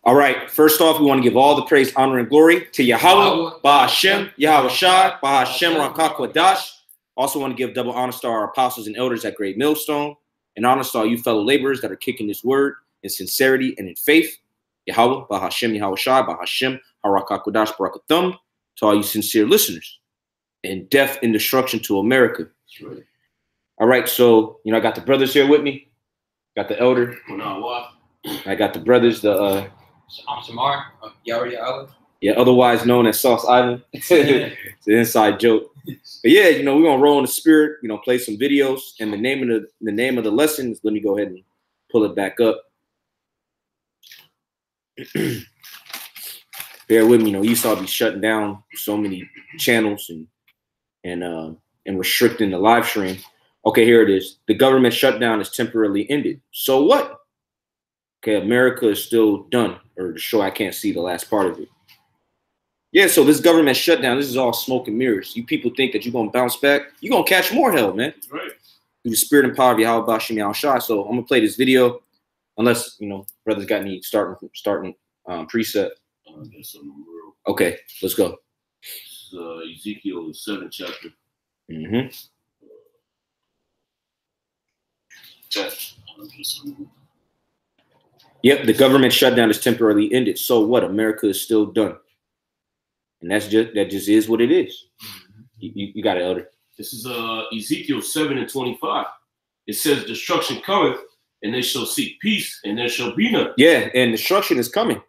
All right. First off, we want to give all the praise, honor, and glory to Yahweh, Ba'Hashem, Yahweh Shai, Ba'Hashem, Rakak. Also want to give double honor to our apostles and elders at Great Millstone, and honor to all you fellow laborers that are kicking this word in sincerity and in faith. Yahweh, Ba'Hashem, Yahweh Shai, Ba'Hashem, Harakak Wadash, Barakathum, to all you sincere listeners. And death and destruction to America. Right. All right, so, I got the brothers here with me. Got the elder. I got the brothers, I'm Shamar. Yeah, otherwise known as Sauce Island. It's an inside joke. But yeah, we're gonna roll in the spirit, play some videos. And the name of the lesson is, let me go ahead and pull it back up. Bear with me, Esau be shutting down so many channels and restricting the live stream. Okay, here it is. The government shutdown is temporarily ended. So what? Okay, America is still done. Or to show I can't see the last part of it. Yeah, so this government shutdown, this is all smoke and mirrors. You people think that you're going to bounce back. You're going to catch more hell, man. Right. Through the spirit and power of Yahweh Ba'Hashem Yahweh Shai. So I'm going to play this video. Unless, brothers got any starting preset. Okay, let's go. It's Ezekiel, the 7th chapter. Mm-hmm. Yep, the government shutdown is temporarily ended. So what? America is still done. And that just is what it is. You got it, elder. This is Ezekiel 7:25. It says, destruction cometh, and they shall seek peace, and there shall be none. Yeah, and destruction is coming.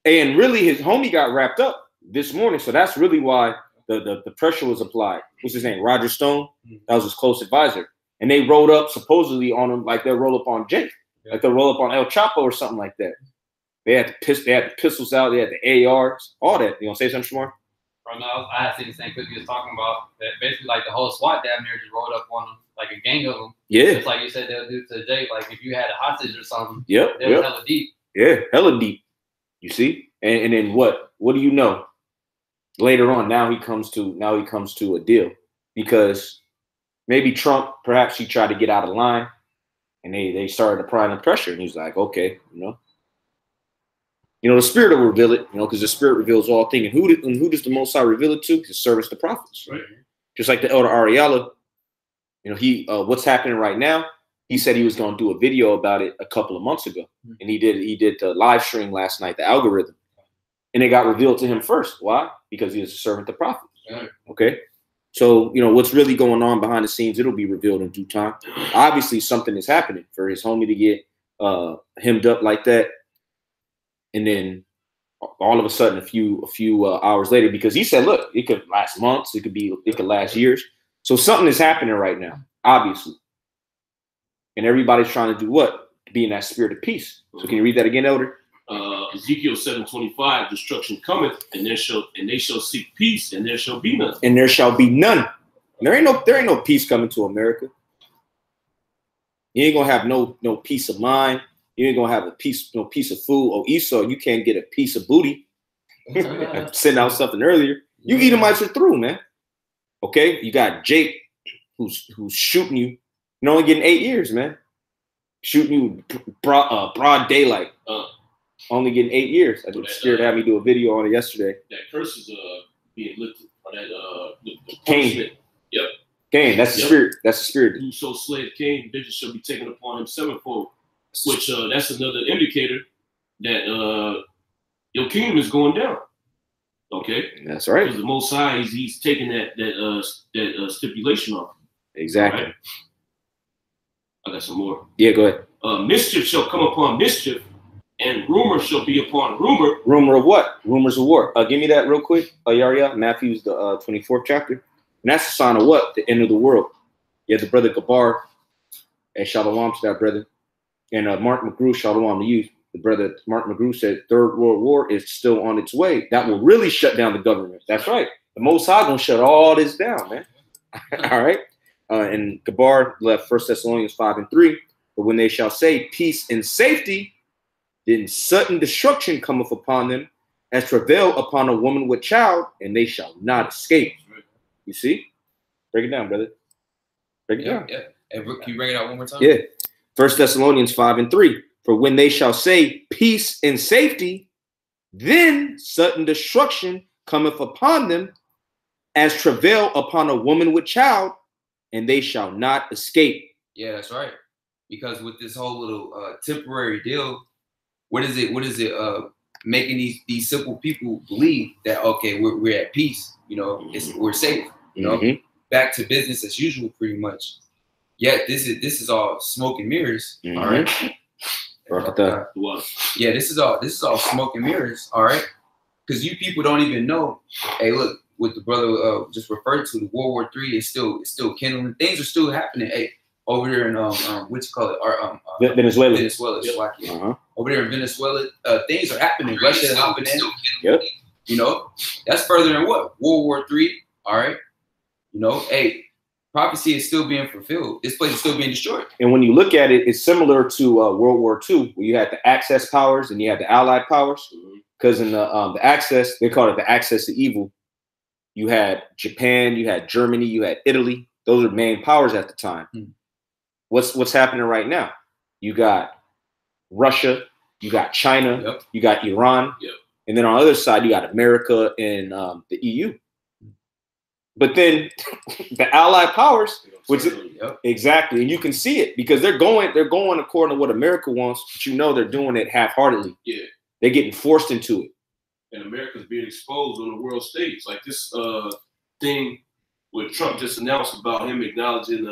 And really, his homie got wrapped up this morning. So that's really why the pressure was applied. What's his name? Roger Stone. That was his close advisor. And they rolled up supposedly on him like they'll roll up on Jake. Like they'll roll up on El Chapo or something like that. They had the pistols out. They had the ARs. All that. You gonna say something, Shamar? Bro, no, I had seen the same clip you was talking about. That basically, like the whole SWAT damn near just rolled up on them, like a gang of them. Yeah. Just like you said they'll do to Jake. Like if you had a hostage or something. Yep. They were hella deep. Yeah, hella deep. You see? And then what? What do you know? Later on, now he comes to a deal because maybe Trump, perhaps he tried to get out of line, and they started applying the pressure, and he's like, okay, the Spirit will reveal it, because the Spirit reveals all things. And who does the Most High reveal it to? His servants, the prophets. Right. Just like the elder Ariella, he what's happening right now. He said he was going to do a video about it a couple of months ago, and he did the live stream last night, the algorithm, and it got revealed to him first. Why? Because he is a servant of the prophets. Right. Okay. So, what's really going on behind the scenes, it'll be revealed in due time. Obviously, something is happening for his homie to get hemmed up like that. And then all of a sudden, a few hours later, because he said, look, it could last months. It could last years. So something is happening right now, obviously. And everybody's trying to do what? Be in that spirit of peace. So can you read that again, elder? Ezekiel 7:25, destruction cometh, and they shall seek peace, and there shall be none. And there shall be none. And there ain't no peace coming to America. You ain't gonna have no peace of mind. You ain't gonna have no piece of food. Oh, Esau, you can't get a piece of booty. I sent out something earlier. You Edomites are through, man. Okay, you got Jake, who's shooting you. You're only getting 8 years, man. Shooting you broad daylight. Only getting 8 years. I was scared to have me do a video on it yesterday. That curse is being lifted. Or that Cain. Yep. Cain. That's the spirit. That's the spirit. Whoso slayed Cain, vengeance shall be taken upon him sevenfold. Which that's another indicator that your kingdom is going down. Okay. That's right. Because the Most High, he's taking that stipulation off. Exactly. Right? I got some more. Yeah, go ahead. Mischief shall come upon mischief, and rumor shall be upon rumor. Rumor of what? Rumors of war. Give me that real quick, Yaria. Matthew's the 24th chapter. And that's a sign of what? The end of the world. You have the brother Gabar. And shalom to that brother. And Mark McGrew, shalom to you. The brother Mark McGrew said Third World War is still on its way. That will really shut down the government. That's right. The Most High gonna shut all this down, man. All right. And Gabar left 1 Thessalonians 5:3. But when they shall say peace and safety, then sudden destruction cometh upon them, as travail upon a woman with child, and they shall not escape. You see? Break it down, brother. Break it down. Yeah. And can you bring it out one more time? Yeah. 1 Thessalonians 5:3. For when they shall say peace and safety, Then sudden destruction cometh upon them, as travail upon a woman with child, and they shall not escape. Yeah, that's right. Because with this whole little temporary deal, what is it making these simple people believe that, okay, we're at peace, you know, we're safe, you know, back to business as usual, pretty much. Yet this is all smoke and mirrors. All right. Yeah, this is all smoke and mirrors. All right, because you people don't even know. Hey, look, what the brother just referred to, the World War III is still kindling. Things are still happening. Hey, over there in what you call it, Venezuela. Yep. Over there in Venezuela, things are happening. Russia is hopping in. Yep. You know, that's further than what? World War III. All right. You know, hey, prophecy is still being fulfilled. This place is still being destroyed. And when you look at it, it's similar to World War II, where you had the Axis powers and you had the Allied powers. Because in the Axis, they call it the Axis to evil. You had Japan, you had Germany, you had Italy. Those are main powers at the time. What's happening right now? You got Russia, you got China, you got Iran, and then on the other side, you got America and the EU. But then the Allied powers, which exactly, and you can see it because they're going according to what America wants, but you know they're doing it half-heartedly. Yeah, they're getting forced into it. And America's being exposed on the world stage, like this thing where Trump just announced about him acknowledging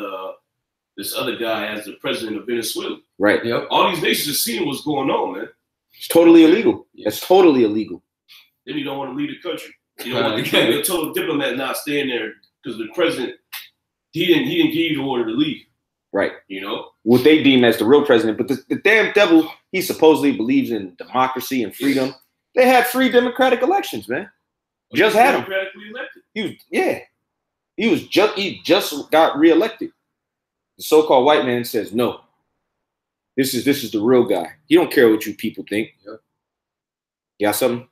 this other guy as the president of Venezuela. Right. Yep. All these nations are seeing what's going on, man. It's totally illegal. It's totally illegal. Then you don't want to leave the country. You know, the total diplomat not staying there because the president he didn't give you the order to leave. Right. You know what they deem as the real president, but the damn devil, he supposedly believes in democracy and freedom. Yeah. They had free democratic elections, man. Just had them. Democratically elected. He just got reelected. The so-called white man says no. This is the real guy. He don't care what you people think. Yep. You got something?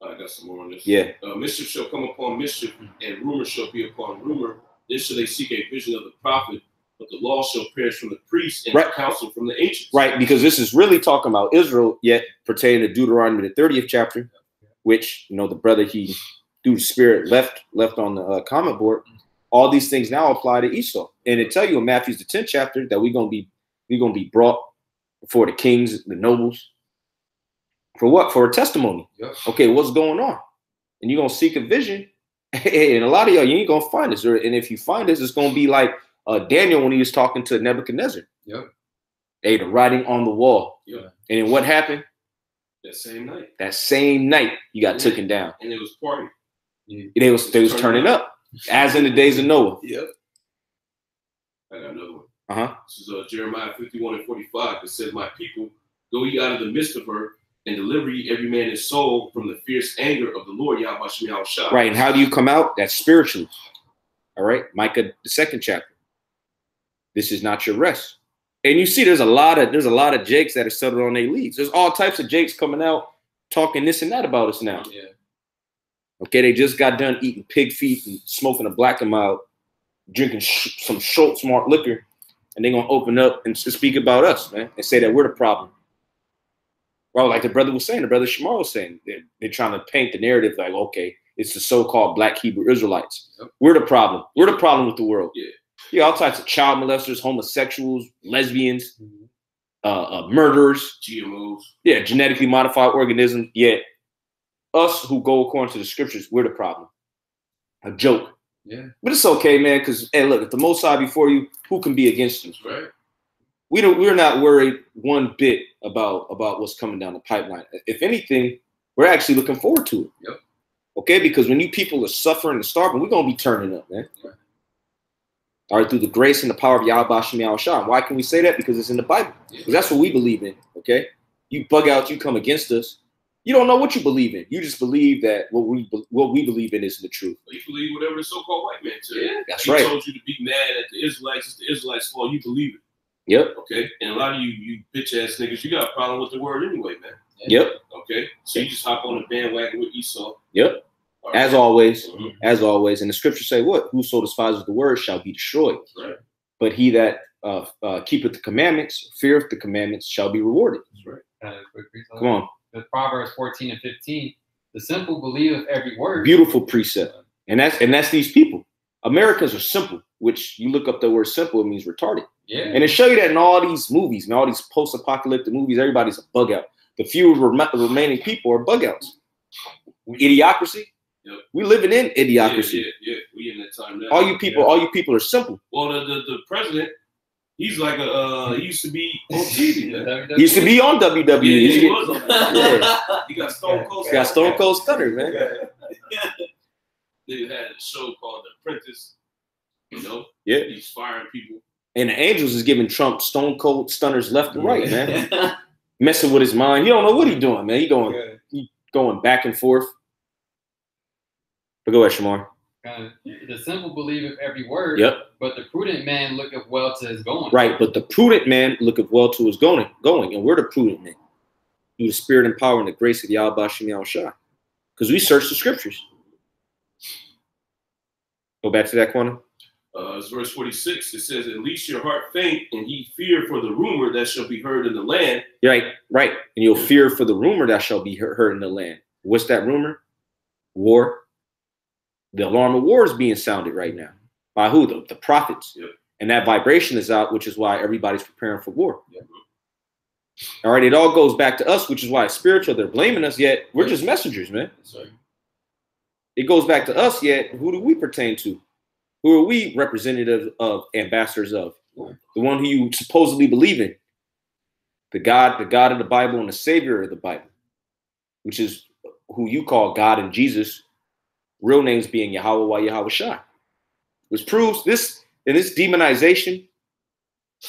I got some more on this. Yeah. Mischief shall come upon mischief, and rumor shall be upon rumor. Then shall they seek a vision of the prophet, but the law shall perish from the priests and the counsel from the ancients. Right, because this is really talking about Israel, yet pertaining to Deuteronomy, the 30th chapter, which, you know, the brother, he, through the spirit, left on the comment board. All these things now apply to Esau. And it tell you in Matthew, the 10th chapter, that we're gonna be brought before the kings, the nobles. For what? For a testimony. Yep. Okay, what's going on? And you're going to seek a vision. And a lot of y'all, you ain't going to find this. And if you find this, it's going to be like Daniel when he was talking to Nebuchadnezzar. Yep. Hey, the writing on the wall. Yep. And then what happened? That same night, you got taken down. And it was party. Yeah. They was turning up. As in the days of Noah. Yep. I got another one. This is Jeremiah 51:45. It says, my people, go ye out of the midst of her, and deliver ye every man his soul from the fierce anger of the Lord Yahweh Shem Yahushua. Right, and how do you come out? That's spiritually. All right, Micah, the 2nd chapter. This is not your rest. And you see, there's a lot of Jakes that are settled on their leads. There's all types of Jakes coming out talking this and that about us now. Yeah. Okay, they just got done eating pig feet and smoking a black and mild, drinking some short, smart liquor, and they're gonna open up and speak about us, man, and say that we're the problem. Well, like the brother was saying, the brother Shamar was saying, they're trying to paint the narrative like, okay, it's the so-called Black Hebrew Israelites. Yep. We're the problem. We're the problem with the world. Yeah, all types of child molesters, homosexuals, lesbians, murderers, GMOs. Yeah, genetically modified organisms. Yet us who go according to the scriptures, we're the problem. A joke. Yeah, but it's okay, man. Because hey, look, if the Most High before you, who can be against you? That's right. We're not worried one bit about what's coming down the pipeline. If anything, we're actually looking forward to it. Yep. Okay, because when you people are suffering and starving, we're gonna be turning up, man. Yeah. All right, through the grace and the power of Yahweh Shem Yahushua. Why can we say that? Because it's in the Bible. Because that's what we believe in. Okay, you bug out, you come against us. You don't know what you believe in. You just believe that what we believe in is the truth. You believe whatever the so-called white man said. Yeah, that's right. He told you to be mad at the Israelites. It's the Israelites' fault. You believe it. Yep. Okay. And a lot of you bitch ass niggas, you got a problem with the word anyway, man. Yep. Okay. So you just hop on the bandwagon with Esau. Yep. Right. As always. Mm-hmm. As always. And the scriptures say what? Whoso despises the word shall be destroyed. Right. But he that keepeth the commandments, feareth the commandments, shall be rewarded. That's right. Come on. with Proverbs 14 and 15, the simple believe every word. Beautiful precept. And that's these people. Americans are simple, which you look up the word simple, it means retarded. Yeah. And it show you that in all these movies, and all these post-apocalyptic movies, everybody's a bug out. The few remaining people are bug outs. Idiocracy. Yep. We living in idiocracy. Yeah. We in that time now. All you people are simple. Well, the president, he's like he used to be on TV. Man. He used to be on WWE. Yeah, he was on that. He got Stone Cold. He got Stone Cold Stunner, man. They had a show called The Apprentice. You know? Yeah. He's firing people. And the Angels is giving Trump Stone Cold Stunners left and right, man. Messing with his mind. He don't know what he's doing, man. He going back and forth. But go ahead, Shamar. The simple believeth every word. Yep. But the prudent man looketh well to his going. Right, but the prudent man looketh well to his going, and we're the prudent men. Through the spirit and power and the grace of Yahweh Shem Yahushua. Because we search the scriptures. Go back to that corner. It's verse 46. It says, "At least your heart faint, and ye fear for the rumor that shall be heard in the land." Right. And you'll fear for the rumor that shall be heard in the land. What's that rumor? War. The alarm of war is being sounded right now. By who? The prophets. Yep. And that vibration is out, which is why everybody's preparing for war. Yep. All right, it all goes back to us, which is why it's spiritual. They're blaming us, yet we're just messengers, man. Sorry. It goes back to us, yet who do we pertain to? Who are we representatives of, ambassadors of? The one who you supposedly believe in. The God of the Bible and the Savior of the Bible, which is who you call God and Jesus, real names being Yahweh Yahweh Shai. Which proves this, in this demonization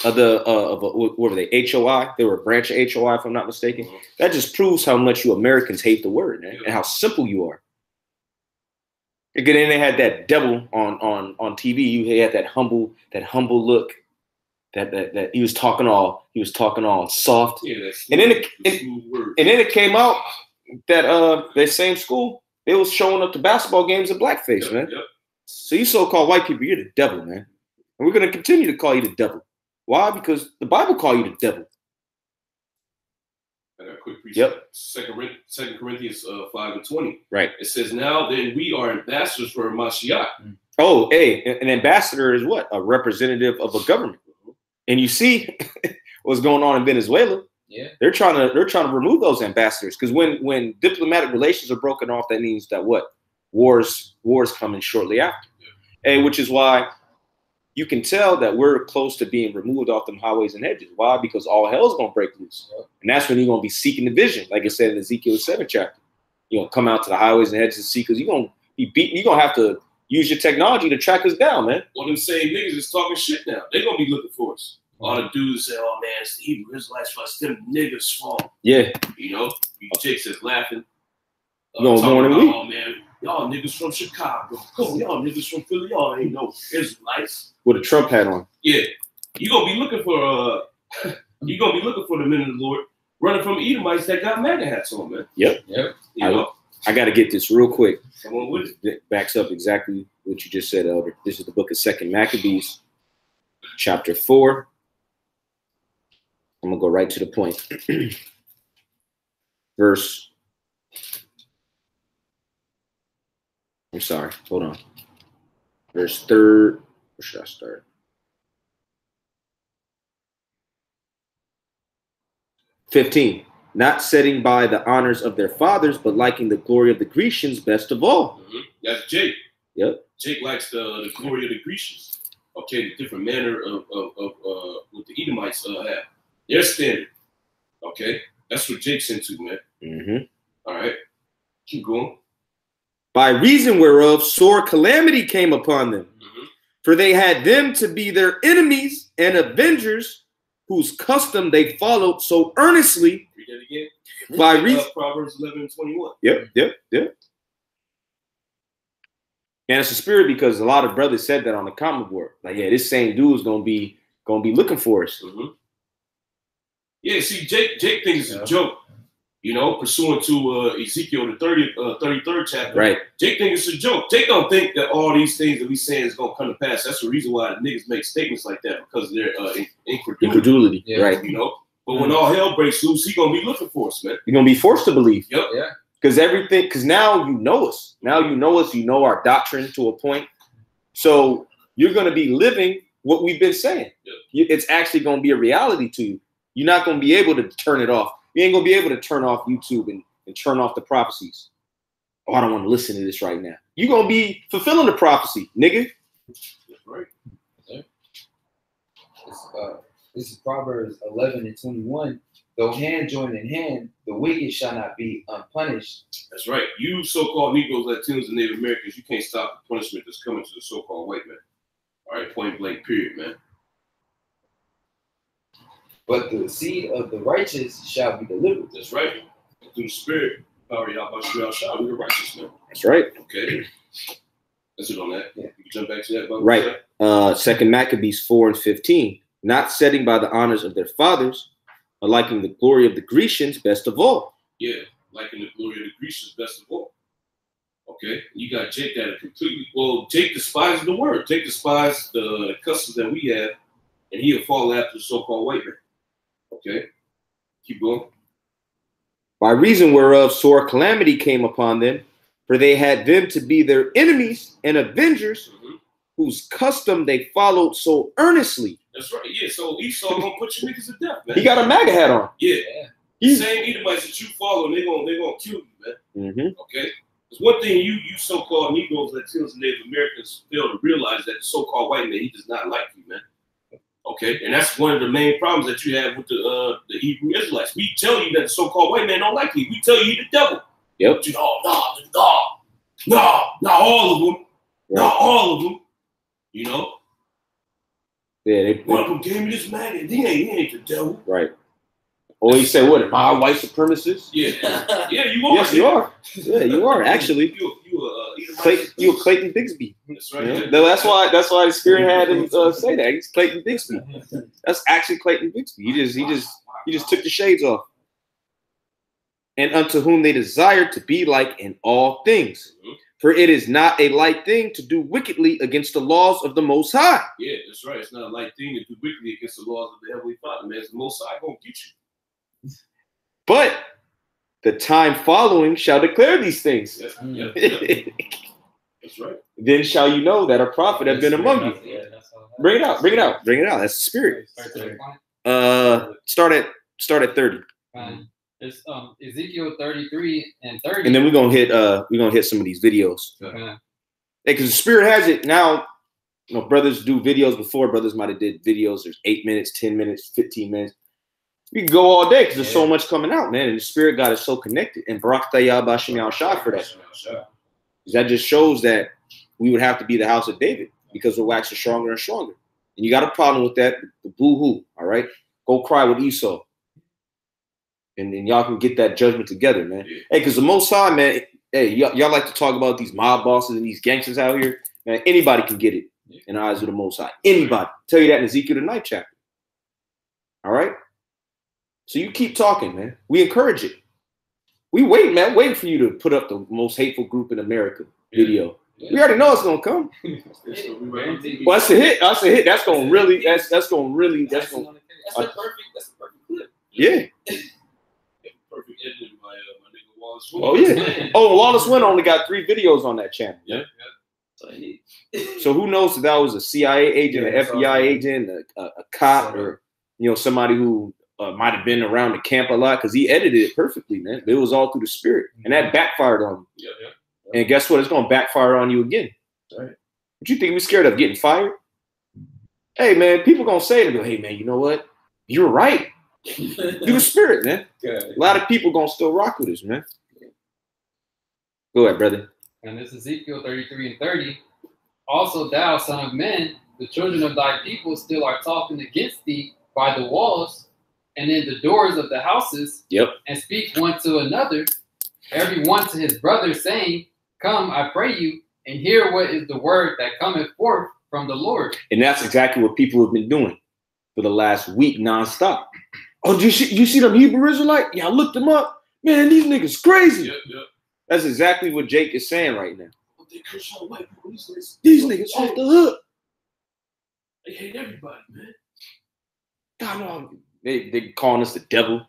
of what were they, HOI? They were a branch of HOI, if I'm not mistaken. That just proves how much you Americans hate the word, man, and how simple you are. Again, they had that devil on TV. You had that humble look, that he was talking all soft. Yeah, and then it came out that that same school, they was showing up to basketball games in blackface, man. Yep. So you so-called white people, you're the devil, man. And we're gonna continue to call you the devil. Why? Because the Bible call you the devil. I got a quick precept. Yep. 2 Corinthians 5:20. Right. It says, "Now then we are ambassadors for Mashiach." Oh, hey, an ambassador is what? A representative of a government. And you see what's going on in Venezuela. Yeah. They're trying to remove those ambassadors, because when diplomatic relations are broken off, that means that what? Wars coming shortly after. Yeah. And which is why you can tell that we're close to being removed off them highways and hedges. Why? Because all hell's gonna break loose. Yep. And that's when you're gonna be seeking the vision, like it said in Ezekiel 7 chapter. You're gonna come out to the highways and hedges and see, because you're gonna be beaten. You're gonna have to use your technology to track us down, man. Well, them same niggas is talking shit now. They're gonna be looking for us. All the dudes say, "Oh man, it's the Hebrew Israelites, it's them niggas' fault." Yeah. You know, you chicks is laughing. No more than we. Oh man, y'all niggas from Chicago. Oh, y'all niggas from Philly. Y'all ain't no Israelites. With a Trump hat on. Yeah. You gonna be looking for the men of the Lord running from Edomites that got MAGA hats on, man. Yep. You know? I got to get this real quick. Come on with it. It backs up exactly what you just said, Elder. This is the book of 2 Maccabees, chapter 4. I'm going to go right to the point. Verse. I'm sorry. Hold on. Verse 3. Where should I start? 15. Not setting by the honors of their fathers, but liking the glory of the Grecians best of all. Mm-hmm. That's Jake. Yep. Jake likes the glory of the Grecians. Okay, the different manner of what the Edomites have. Their standard. Okay, that's what Jake's into, man. Mm-hmm. All right, keep going. By reason whereof sore calamity came upon them, for they had them to be their enemies and avengers, whose custom they followed so earnestly. Read that again. By reason, Proverbs 11:21. Yep. And it's a spirit, because a lot of brothers said that on the comment board. Like, yeah, this same dude is gonna be looking for us. Mm-hmm. Yeah, see, Jake thinks it's a joke. You know, pursuant to Ezekiel, the 33rd chapter. Right. Jake thinks it's a joke. Jake don't think that all these things that we saying is gonna come to pass. That's the reason why the niggas make statements like that, because of their incredulity. Incredulity. Yeah. Right. You know, But when all hell breaks loose, he gonna be looking for us, man. You're gonna be forced to believe. Yep. Yeah. Because now you know us. Now you know us. You know our doctrine to a point. So you're gonna be living what we've been saying. Yep. It's actually gonna be a reality to you. You're not gonna be able to turn it off. You ain't gonna be able to turn off YouTube and turn off the prophecies. Oh, I don't want to listen to this right now. You're gonna be fulfilling the prophecy, nigga. That's right. Yeah. This is Proverbs 11:21. Though hand join in hand, the wicked shall not be unpunished. That's right. You so-called Negroes, Latinos, and Native Americans, you can't stop the punishment that's coming to the so-called white man. All right, point blank, period, man. But the seed of the righteous shall be delivered. That's right. Through the Spirit, power Yahweh shall be the righteous man. That's right. Okay. That's it on that. Yeah. You can jump back to that. Right. 2 Maccabees 4:15. Not setting by the honors of their fathers, but liking the glory of the Grecians best of all. Yeah, liking the glory of the Grecians best of all. Okay. You got Jake that are completely, well, Jake despises the word. Jake despises the customs that we have, and he'll follow after the so-called white man. Okay. Keep going. By reason whereof sore calamity came upon them, for they had them to be their enemies and avengers, whose custom they followed so earnestly. That's right. Yeah. So Esau gonna put you niggas to death, man. He got a MAGA hat on. Yeah. The same Edomites that you follow, they gonna kill you, man. Okay. There's one thing you so-called Negroes, Latinos, and Native Americans fail to realize, that the so-called white man, he does not like you, man. Okay, and that's one of the main problems that you have with the Hebrew Israelites. We tell you that the so-called white man don't like you. We tell you he's the devil. Yep. But you know, not all of them. Right. Not all of them. You know. Yeah. One of them gave me this man, and he ain't the devil. Right. Or he said, "What? Am I a white supremacist?" Yeah. Yeah, you are. Yes, you are. Yeah, you are. Actually, you a Clayton Bigsby. That's right. You know? That's why the Spirit had him say that. He's Clayton Bigsby. That's actually Clayton Bigsby. He just took the shades off. And unto whom they desire to be like in all things. For it is not a light thing to do wickedly against the laws of the Most High. Yeah, that's right. It's not a light thing to do wickedly against the laws of the Heavenly Father, man. It's the Most High gonna get you. But the time following shall declare these things. Yeah. That's right. Then shall you know that a prophet have been among you. Bring it out. That's the Spirit. Start at 30. It's Ezekiel 33 and 30. And then we're gonna hit some of these videos. Because the Spirit has it now. You know, brothers do videos before. Brothers might have did videos. There's 8 minutes, 10 minutes, 15 minutes. We can go all day because there's so much coming out, man. And the Spirit God is so connected. And Barak Tayah Bashim Al-Shah for that. That just shows that we would have to be the house of David because we're waxing stronger and stronger. And you got a problem with that, the boo-hoo, all right? Go cry with Esau. And then y'all can get that judgment together, man. Hey, because the Most High, man, hey, y'all like to talk about these mob bosses and these gangsters out here. Man, anybody can get it in the eyes of the Most High. Anybody. Tell you that in Ezekiel the 9th chapter. All right? So you keep talking, man. We encourage it. We wait, man. Waiting for you to put up the most hateful group in America video. We already know it's gonna come. Well, that's a hit. That's a hit. That's gonna really. That's gonna really. That's the perfect clip. Yeah. Perfect editing by my nigga Wallace. Oh yeah. Oh, Wallace Wynn only got 3 videos on that channel. Yeah. So who knows if that was a CIA agent, an FBI agent, a cop, or somebody who might have been around the camp a lot, because he edited it perfectly, man. It was all through the Spirit, and that backfired on you. And guess what? It's gonna backfire on you again. Right. What you think we scared of getting fired? Hey man, people gonna say to me, "Hey man, you know what? You're right." Through the Spirit, man. A lot of people gonna still rock with us, man. Go ahead, brother. And this is Ezekiel 33 and 30. Also thou, son of man, the children of thy people still are talking against thee by the walls and in the doors of the houses. Yep. And speak one to another, every one to his brother, saying, Come, I pray you, and hear what is the word that cometh forth from the Lord. And that's exactly what people have been doing for the last week nonstop. Oh, you see them Hebrew Israelites? Yeah, I looked them up. Man, these niggas crazy. Yep. That's exactly what Jake is saying right now. These niggas off the hook. They hate everybody, man. God, no, They calling us the devil.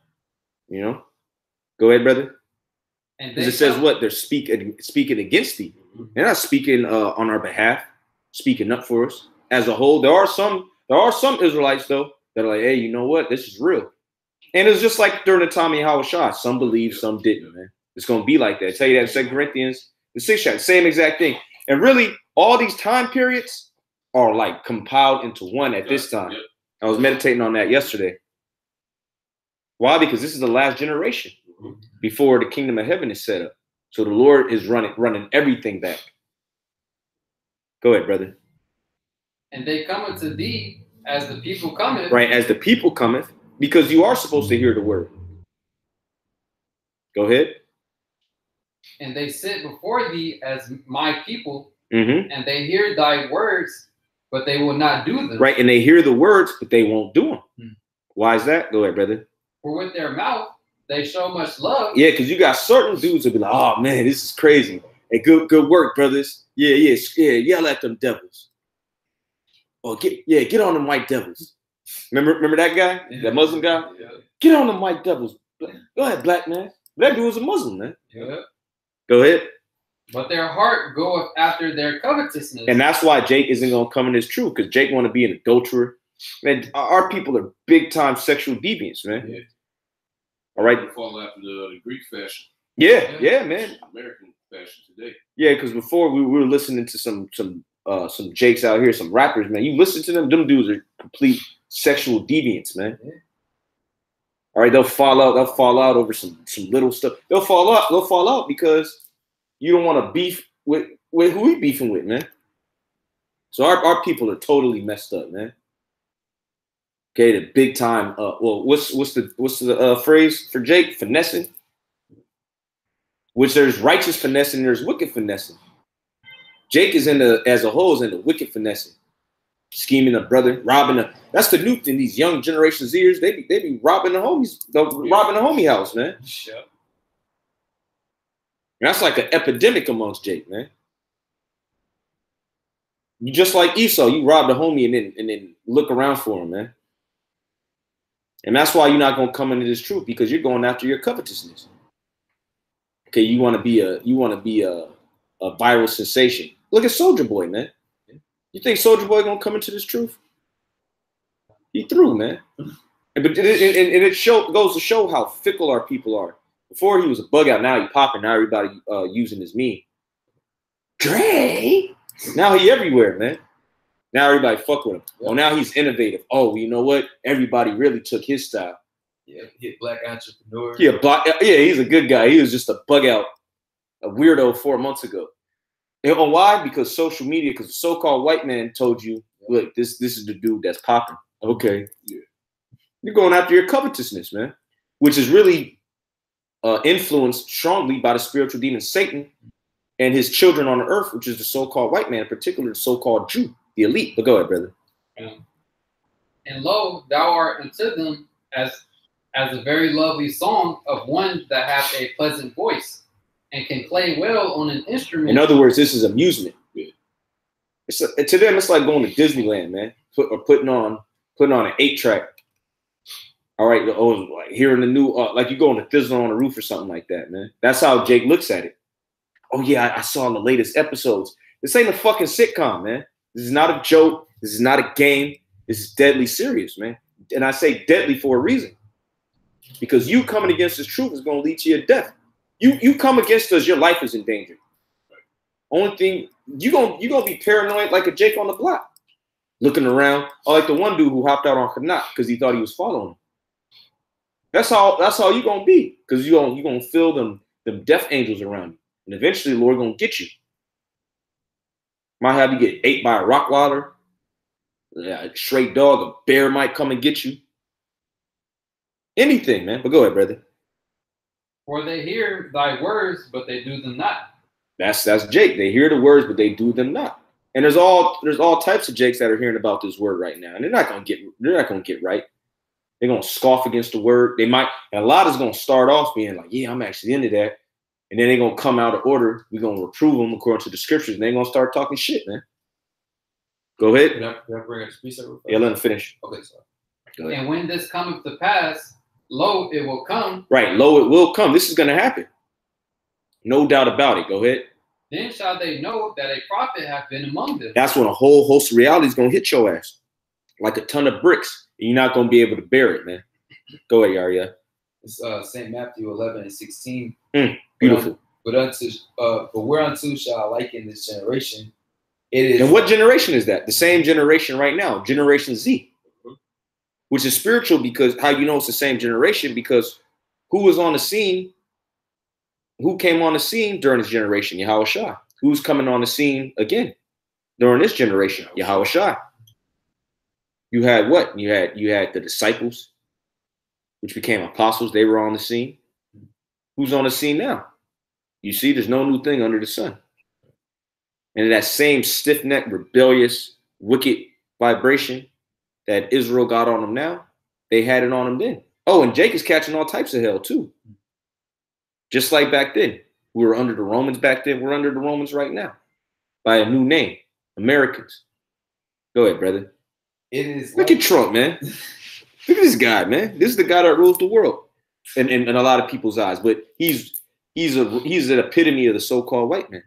You know. Go ahead, brother. Because it says what? They're speaking against thee. They're not speaking on our behalf, speaking up for us. As a whole, there are some Israelites though that are like, hey, you know what? This is real. And it's just like during the time of Yahushua. Some believed, some didn't, man. It's gonna be like that. I tell you that in 2 Corinthians, the 6th chapter, same exact thing. And really, all these time periods are like compiled into one at this time. I was meditating on that yesterday. Why? Because this is the last generation before the kingdom of heaven is set up. So the Lord is running everything back. Go ahead, brother. And they come unto thee as the people cometh. Right, as the people cometh, because you are supposed to hear the word. Go ahead. And they sit before thee as my people, Mm-hmm. and they hear thy words, but they will not do them. Right, and they hear the words, but they won't do them. Why is that? Go ahead, brother. For with their mouth they show much love. Yeah, because you got certain dudes that be like, oh man, this is crazy. Hey, good work, brothers. Yeah, yell at them devils. Oh, get on them white devils. Remember that guy? Yeah. That Muslim guy? Yeah. Get on them white devils. Go ahead, black man. That dude was a Muslim, man. Yeah. Go ahead. But their heart goeth after their covetousness. And that's why Jake isn't going to come in his truth, because Jake want to be an adulterer. Man, our people are big-time sexual deviants, man. Yeah. All right. They fall after the Greek fashion. Yeah, man. American fashion today. Yeah, because before we were listening to some Jakes out here, some rappers, man. You listen to them dudes are complete sexual deviants, man. Yeah. All right, they'll fall out over some little stuff. They'll fall out because you don't want to beef with who we beefing with, man. So our people are totally messed up, man. Okay, the big time. Well, what's the phrase for Jake? Finessing. Which there's righteous finessing, there's wicked finessing. Jake is as a whole is in the wicked finessing, scheming a brother, robbing a. That's the new thing. These young generation Zers, they be robbing the homies, robbing the homie house, man. Yeah. And that's like an epidemic amongst Jake, man. You just like Esau, you rob the homie and then look around for him, man. And that's why you're not gonna come into this truth, because you're going after your covetousness. Okay, you want to be a viral sensation. Look at Soulja Boy, man. You think Soulja Boy gonna come into this truth? He through, man. But it goes to show how fickle our people are. Before he was a bug out, now he popping. Now everybody using his meme. Dre. Now he everywhere, man. Now everybody fuck with him. Yep. Oh, now he's innovative. Oh, you know what? Everybody really took his style. Yeah, he a black entrepreneur. Yeah, he's a good guy. He was just a bug out, a weirdo 4 months ago. And why? Because social media, because the so-called white man told you, look, this is the dude that's popping. Okay. Yeah. You're going after your covetousness, man, which is really influenced strongly by the spiritual demon Satan and his children on the earth, which is the so-called white man, in particular the so-called Jew, the elite. But go ahead, brother. And lo, thou art unto them as a very lovely song of one that hath a pleasant voice and can play well on an instrument. In other words, this is amusement. Yeah. To them, it's like going to Disneyland, man, or putting on an 8-track. All right, like hearing the new, like you going to Thizzle on the roof or something like that, man. That's how Jake looks at it. Oh yeah, I saw the latest episodes. This ain't a fucking sitcom, man. This is not a joke. This is not a game. This is deadly serious, man. And I say deadly for a reason. Because you coming against this truth is going to lead to your death. You come against us, your life is in danger. Only thing, you're gonna be paranoid like a Jake on the block. Looking around, or like the one dude who hopped out on Kanat because he thought he was following him. That's how you gonna be, because you gonna feel them death angels around you. And eventually the Lord gonna get you. Might have you get ate by a Rottweiler, a stray dog, a bear might come and get you. Anything, man. But go ahead, brother. For they hear thy words, but they do them not. That's Jake. They hear the words, but they do them not. And there's all types of Jakes that are hearing about this word right now, and they're not gonna get right. They're gonna scoff against the word. They might, and a lot is gonna start off being like, yeah, I'm actually into that. And then they're gonna come out of order. We're gonna reprove them according to the scriptures, and they're gonna start talking shit, man. Go ahead. Can I bring a piece of it? Yeah, let them finish. Okay, sorry. And when this cometh to pass, lo, it will come. Right, lo, it will come. This is going to happen. No doubt about it. Go ahead. Then shall they know that a prophet hath been among them. That's when a whole host of reality is going to hit your ass like a ton of bricks. And you're not going to be able to bear it, man. Go ahead, Yaria. It's St. Matthew 11:16. Beautiful. But whereunto shall I liken this generation? It is. And what generation is that? The same generation right now, Generation Z, which is spiritual because how you know it's the same generation because who was on the scene? Who came on the scene during this generation? Yahweh Shai. Who's coming on the scene again during this generation? Yahweh Shai. You had what? You had the disciples, which became apostles. They were on the scene. Who's on the scene now? You see, there's no new thing under the sun. And that same stiff-necked, rebellious, wicked vibration that Israel got on them now, they had it on them then. Oh, and Jake is catching all types of hell too. Just like back then. We were under the Romans back then. We're under the Romans right now. By a new name. Americans. Go ahead, brother. It is. Look at Trump, man. Look at this guy, man. This is the guy that rules the world. In a lot of people's eyes. But he's an epitome of the so-called white man.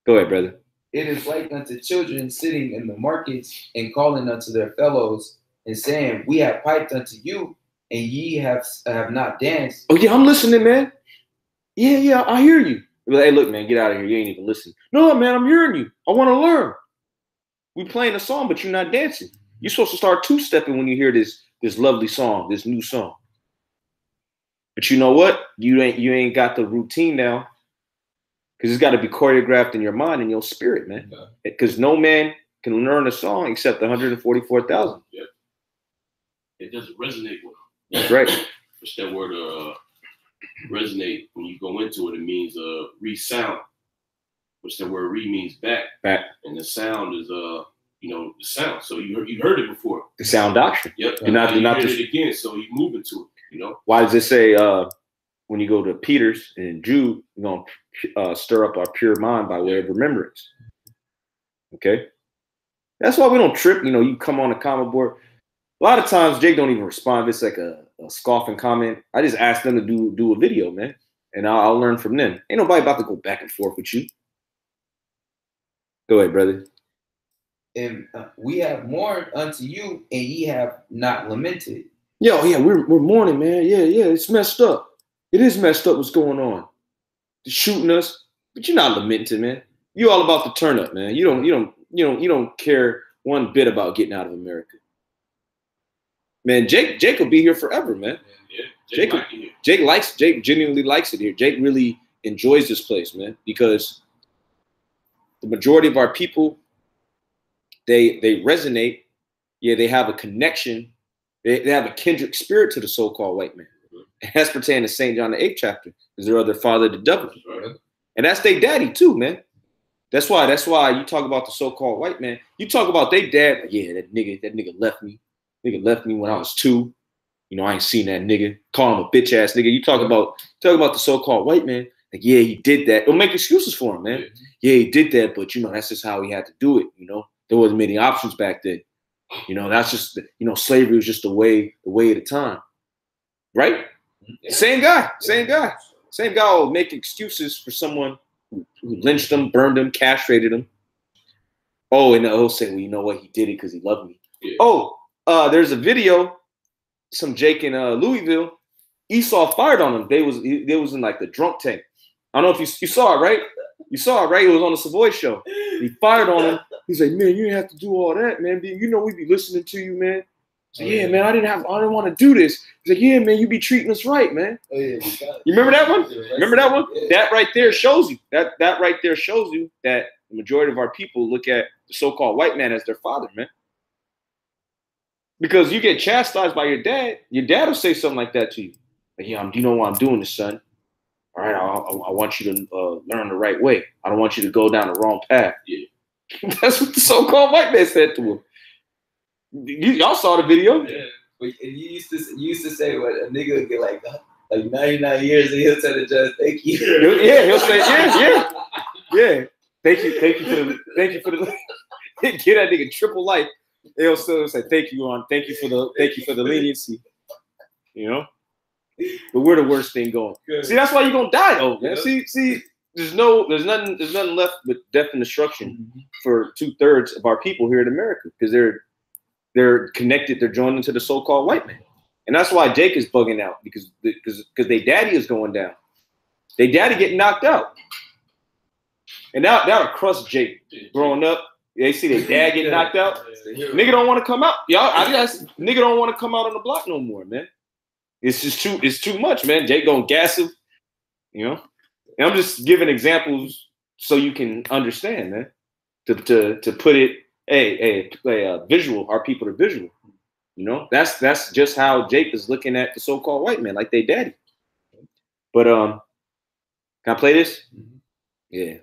Go ahead, brother. It is like unto children sitting in the markets and calling unto their fellows and saying, we have piped unto you, and ye have not danced. Oh, yeah, I'm listening, man. Yeah, I hear you. Hey, look, man, get out of here. You ain't even listening. No, man, I'm hearing you. I want to learn. We playing a song, but you're not dancing. You're supposed to start two-stepping when you hear this lovely song, this new song. But you know what? You ain't got the routine now. Because it's got to be choreographed in your mind and your spirit, man. Because no man can learn a song except 144,000. Yeah. It doesn't resonate with them. That's right. Which that word resonate, when you go into it, it means resound. Which that word re means back. Back. And the sound is the sound. So you heard it before. The sound doctrine. Yep. You're not it again, so you move into it, Why does it say when you go to Peter's and Jude, you're going to stir up our pure mind by way of remembrance. Okay? That's why we don't trip. You come on the comment board. A lot of times, Jake don't even respond. It's like a scoffing comment. I just ask them to do a video, man. And I'll learn from them. Ain't nobody about to go back and forth with you. Go ahead, brother. And we have mourned unto you, and ye have not lamented. Yeah, we're mourning, man. Yeah, it's messed up. It is messed up what's going on. They're shooting us, but you're not lamenting, man. You all about to turn up, man. You don't care one bit about getting out of America. Man, Jake will be here forever, man. Yeah, Jake genuinely likes it here. Jake really enjoys this place, man, because the majority of our people, they resonate. Yeah, they have a connection. They have a kindred spirit to the so-called white man. And that's pertaining to St. John the 8th chapter, is their other father, the devil. Right. And that's their daddy too, man. That's why you talk about the so-called white man. You talk about their dad, like, yeah, that nigga left me. Nigga left me when I was 2. I ain't seen that nigga. Call him a bitch ass nigga. You talk about the so-called white man, like, yeah, he did that. Don't make excuses for him, man. Yeah, he did that, but that's just how he had to do it. There wasn't many options back then. That's just slavery was just the way of the time. Right? Yeah. Same guy will make excuses for someone who lynched him, burned him, castrated him. Oh, and he'll say, well, you know what? He did it because he loved me. Yeah. Oh, there's a video, some Jake in Louisville. Esau fired on him. They was in like the drunk tank. I don't know if you saw it, right? You saw it, right? It was on the Savoy show. He fired on him. He's like, man, you didn't have to do all that, man. We be listening to you, man. So, yeah, man, I didn't want to do this. He's like, yeah, man, you be treating us right, man. Oh, yeah, you remember that one? Remember that one? Yeah. That right there shows you. That right there shows you that the majority of our people look at the so-called white man as their father, man. Because you get chastised by your dad will say something like that to you. Like, yeah, you know why I'm doing this, son. All right, I want you to learn the right way. I don't want you to go down the wrong path. Yeah. That's what the so-called white man said to him. Y'all saw the video. Yeah. But you used to say what a nigga would get like 99 years and he'll tell the judge, thank you. Yeah, he'll say, yeah. Thank you for the get that nigga triple life. They'll still say thank you for the leniency. You know, but we're the worst thing going. Good. See, that's why you're gonna die, though, man. Yeah. See, there's nothing left but death and destruction for 2/3 of our people here in America because they're connected. They're joined into the so-called white man, and that's why Jake is bugging out because their daddy is going down. Their daddy getting knocked out, and that'll crush Jake growing up. They see their dad getting knocked out. Nigga don't want to come out. Y'all, I guess nigga don't want to come out on the block no more, man. It's too much, man. Jake gonna gas him, you know. And I'm just giving examples so you can understand, man. To put it, visual. Our people are visual, you know. That's just how Jake is looking at the so-called white man, like they daddy. But can I play this? Mm-hmm. Yeah.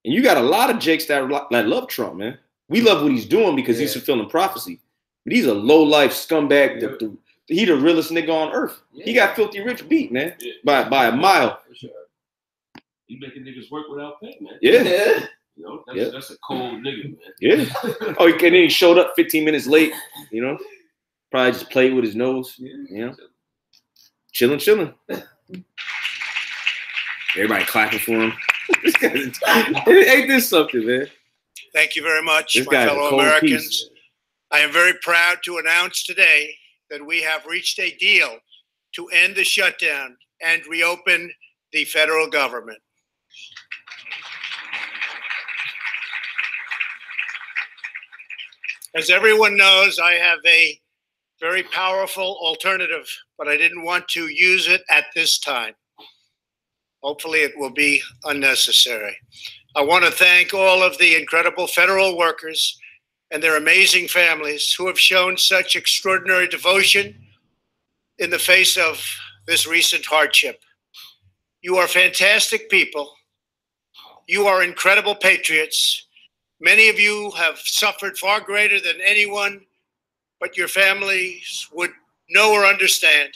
And you got a lot of Jakes that love Trump, man. We love what he's doing because he's fulfilling prophecy. But he's a low-life scumbag. Yeah. He the realest nigga on earth. Yeah. He got filthy rich beat, man, by a mile. For sure. He making niggas work without pay, man. Yeah. You know, that's a cold nigga, man. Yeah. Oh, and then he showed up 15 minutes late, you know. Probably just played with his nose, you know. Chilling. Everybody clapping for him. Ain't this something, man? Thank you very much, my fellow Americans. Piece. I am very proud to announce today that we have reached a deal to end the shutdown and reopen the federal government. As everyone knows, I have a very powerful alternative, but I didn't want to use it at this time. Hopefully it will be unnecessary. I want to thank all of the incredible federal workers and their amazing families who have shown such extraordinary devotion in the face of this recent hardship. You are fantastic people. You are incredible patriots. Many of you have suffered far greater than anyone, but your families would know or understand.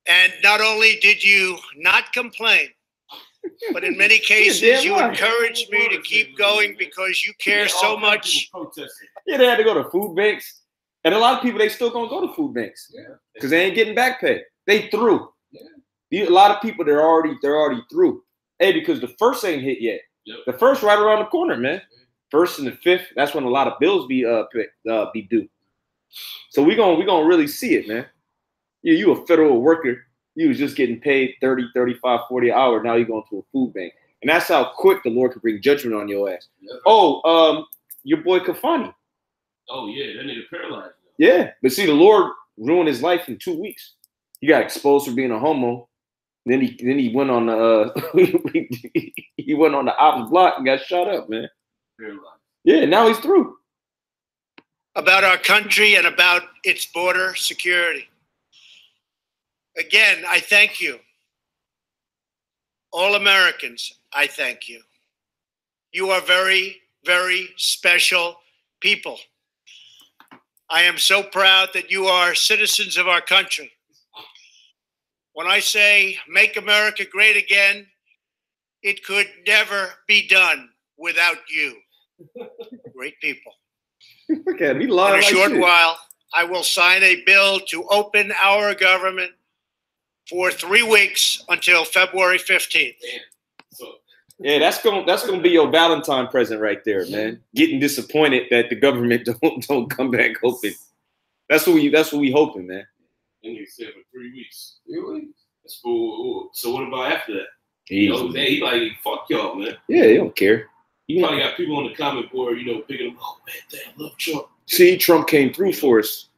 And not only did you not complain, but in many cases, you encouraged me to keep going because you care so much. Yeah, they had to go to food banks. And a lot of people, they still gonna go to food banks because they ain't getting back pay. They through. Yeah. A lot of people, they're already through. Hey, because the first ain't hit yet. Yep. The first right around the corner, man. First and the fifth, that's when a lot of bills be due. So we gonna really see it, man. You a federal worker. You was just getting paid 30, 35, 40 an hour. Now you're going to a food bank. And that's how quick the Lord can bring judgment on your ass. Yep. Oh, your boy Kafani. Oh, yeah. That nigga paralyzed. Yeah. But see, the Lord ruined his life in 2 weeks. He got exposed for being a homo. Then he went on the he went on the opposite block and got shot up, man. Paralyzed. Yeah, now he's through. About our country and about its border security. Again, I thank you. All Americans, I thank you. You are very, very special people. I am so proud that you are citizens of our country. When I say make America great again, it could never be done without you. Great people. Okay, in a short while, I will sign a bill to open our government for 3 weeks until February 15th. Yeah, that's gonna be your Valentine present right there, man. Getting disappointed that the government don't come back open. That's what we hoping, man. And you said for 3 weeks. 3 weeks. That's cool. So what about after that? He like, fuck y'all, man. Yeah, he don't care. You probably got people on the comment board, picking them. Oh man, damn, love Trump. See, Trump came through for us.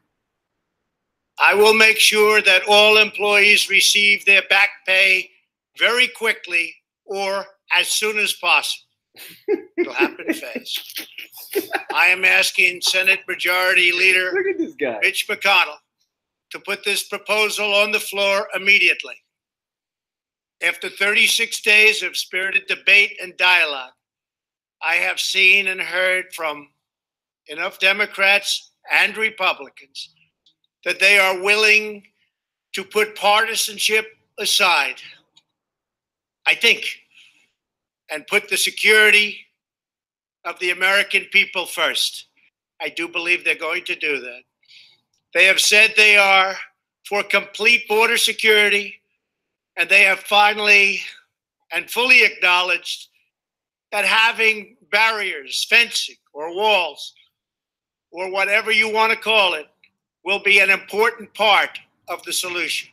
I will make sure that all employees receive their back pay very quickly or as soon as possible. It'll happen fast. I am asking Senate Majority Leader Look at this guy. Mitch McConnell to put this proposal on the floor immediately. After 36 days of spirited debate and dialogue, I have seen and heard from enough Democrats and Republicans that they are willing to put partisanship aside, I think, and put the security of the American people first. I do believe they're going to do that. They have said they are for complete border security, and they have finally and fully acknowledged that having barriers, fencing, or walls, or whatever you want to call it, will be an important part of the solution.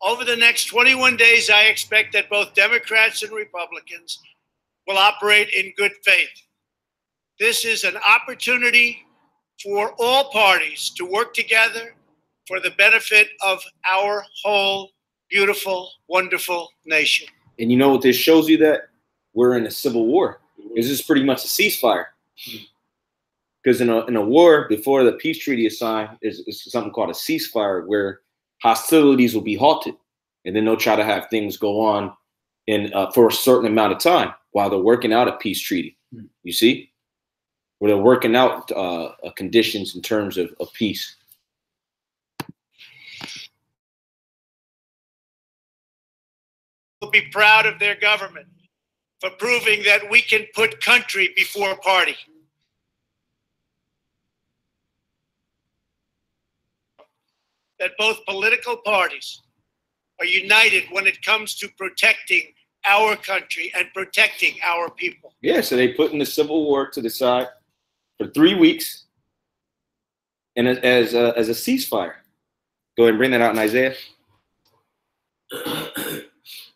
Over the next 21 days, I expect that both Democrats and Republicans will operate in good faith. This is an opportunity for all parties to work together for the benefit of our whole beautiful, wonderful nation. And you know what this shows you? That we're in a civil war. This is pretty much a ceasefire. Because in a war, before the peace treaty is signed, is something called a ceasefire, where hostilities will be halted, and then they'll try to have things go on for a certain amount of time while they're working out a peace treaty. You see, where they're working out conditions in terms of peace. Will be proud of their government for proving that we can put country before party. That both political parties are united when it comes to protecting our country and protecting our people. Yeah, so they put in the Civil War to the side for 3 weeks, and as a ceasefire. Go ahead and bring that out in Isaiah.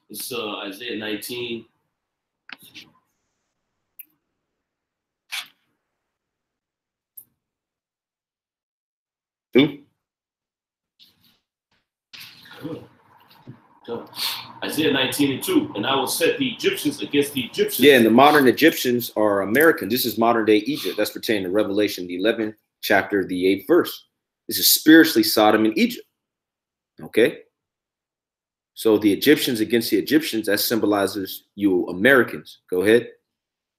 It's Isaiah 19. Who? Isaiah 19:2, and I will set the Egyptians against the Egyptians. Yeah, and the modern Egyptians are American. This is modern day Egypt. That's pertaining to Revelation, the 11th chapter, the 8th verse. This is spiritually Sodom and Egypt. Okay? So the Egyptians against the Egyptians, that symbolizes you Americans. Go ahead.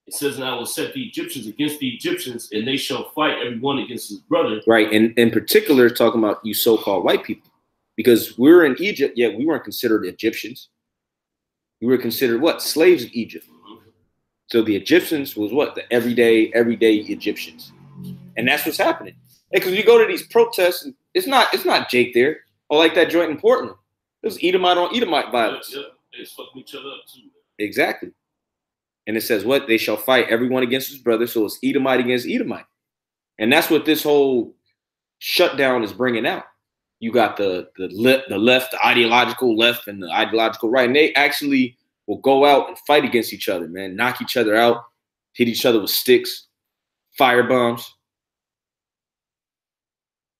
It says, and I will set the Egyptians against the Egyptians, and they shall fight every one against his brother. Right, and in particular, talking about you so-called white people. Because we were in Egypt, yet we weren't considered Egyptians. We were considered what? Slaves of Egypt. So the Egyptians was what? The everyday Egyptians. And that's what's happening. Because you go to these protests, and it's not Jake there. Or like that joint in Portland. It was Edomite on Edomite violence. Yeah, they fucking each other up too. Exactly. And it says what? They shall fight everyone against his brother. So it's Edomite against Edomite. And that's what this whole shutdown is bringing out. You got the left, the ideological left, and the ideological right. And they actually will go out and fight against each other, man. Knock each other out, hit each other with sticks, fire bombs.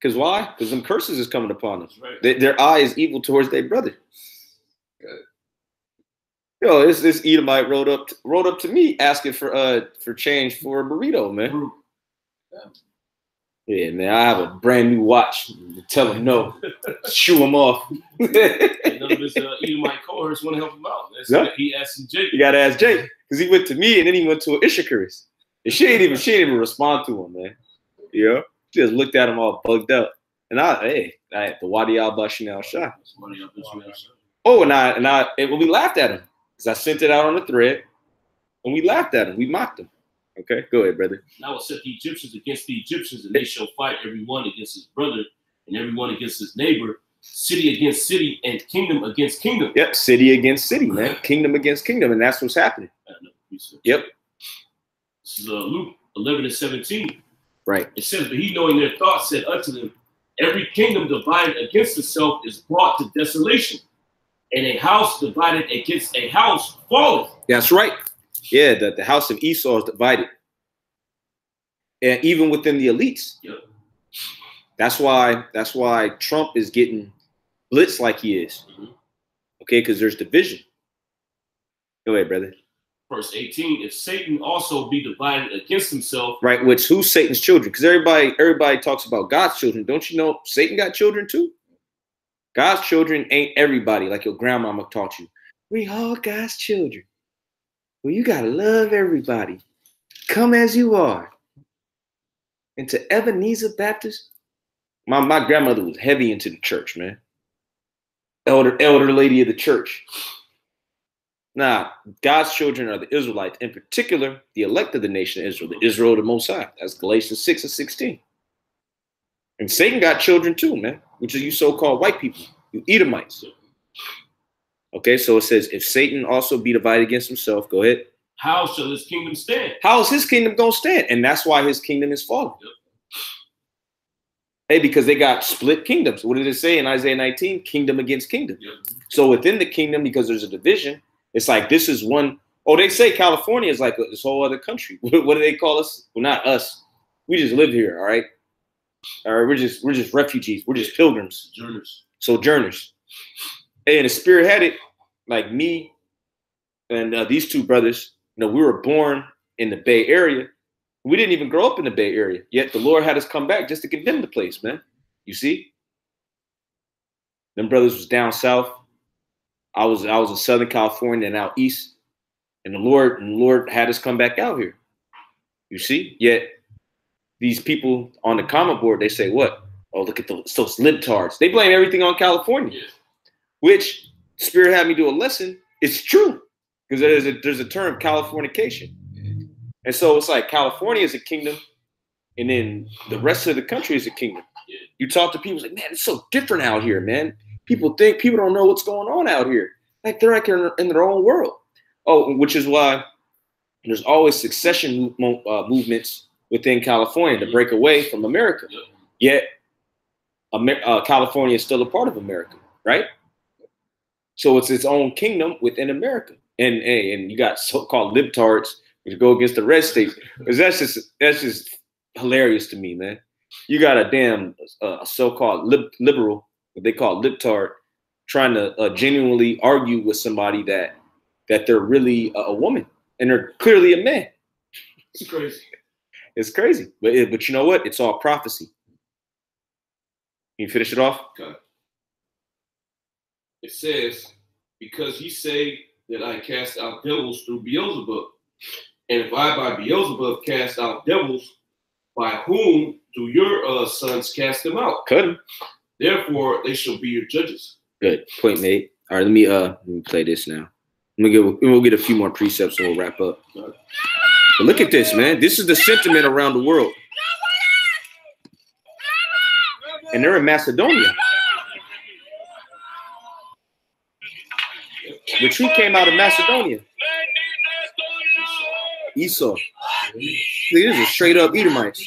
Because why? Because them curses is coming upon them. Right. Their eye is evil towards their brother. Good. Yo, this Edomite rode up to me asking for change for a burrito, man. Yeah, man, I have a brand new watch. Tell him no. Shoo him off. None of his Edomite cohorts want to help him out. Yep. He asked Jake. You got to ask Jake. Because he went to me and then he went to Issacharist. And she didn't even respond to him, man. You know? She just looked at him all bugged up. And I had the Wadi al-Bashinal shot. Oh, and we laughed at him. Because I sent it out on the thread. And we laughed at him. We mocked him. Okay, go ahead, brother. And I will set the Egyptians against the Egyptians, and they shall fight every one against his brother, and every one against his neighbor, city against city, and kingdom against kingdom. Yep, city against city, man. Kingdom against kingdom, and that's what's happening. Yep. This is Luke 11:17. Right. It says, but he, knowing their thoughts, said unto them, every kingdom divided against itself is brought to desolation, and a house divided against a house falleth. That's right. Yeah, the house of Esau is divided. And even within the elites. Yep. That's why Trump is getting blitzed like he is. Mm-hmm. Okay, because there's division. Go ahead, brother. Verse 18, if Satan also be divided against himself. Right, which who's Satan's children? Because everybody talks about God's children. Don't you know Satan got children too? God's children ain't everybody, like your grandmama taught you. We all God's children. Well, you gotta love everybody. Come as you are. And to Ebenezer Baptist, my grandmother was heavy into the church, man. Elder lady of the church. Nah, God's children are the Israelites, in particular, the elect of the nation of Israel, the Israel of the Most High. That's Galatians 6 and 16. And Satan got children too, man, which is you so-called white people, you Edomites. Okay, so it says, if Satan also be divided against himself, go ahead. How shall his kingdom stand? How is his kingdom going to stand? And that's why his kingdom is falling. Yep. Hey, because they got split kingdoms. What did it say in Isaiah 19? Kingdom against kingdom. Yep. So within the kingdom, because there's a division, it's like this is one. Oh, they say California is like this whole other country. What do they call us? Well, not us. We just live here, all right? All right, we're just refugees. We're just pilgrims. Sojourners. Hey, and the Spirit had it, like me and these two brothers, you know, we were born in the Bay Area. We didn't even grow up in the Bay Area, yet the Lord had us come back just to condemn the place, man. You see? Them brothers was down south. I was in Southern California and out east. And the Lord had us come back out here. You see? Yet these people on the comment board, they say what? Oh, look at those libtards. They blame everything on California, which Spirit had me do a lesson. It's true, because there's a term, Californication. And so it's like California is a kingdom, and then the rest of the country is a kingdom. You talk to people, it's like, man, it's so different out here, man. People don't know what's going on out here. Like they're like in their own world. Oh, which is why there's always succession movements within California to break away from America. Yet California is still a part of America, right? So it's its own kingdom within America. And you got so-called libtards which go against the red states. That's just hilarious to me, man. You got a damn so-called liberal, what they call libtard, trying to genuinely argue with somebody that they're really a woman and they're clearly a man. It's crazy. It's crazy, but you know what? It's all prophecy. Can you finish it off? Okay. It says, because ye say that I cast out devils through Beelzebub, and if I by Beelzebub cast out devils, by whom do your sons cast them out? Couldn't. Therefore, they shall be your judges. Good point made. All right, let me play this now. We'll get a few more precepts and we'll wrap up. But look at this, man. This is the sentiment around the world. And they're in Macedonia. The truth came out of Macedonia. Esau. These are straight up Edomites.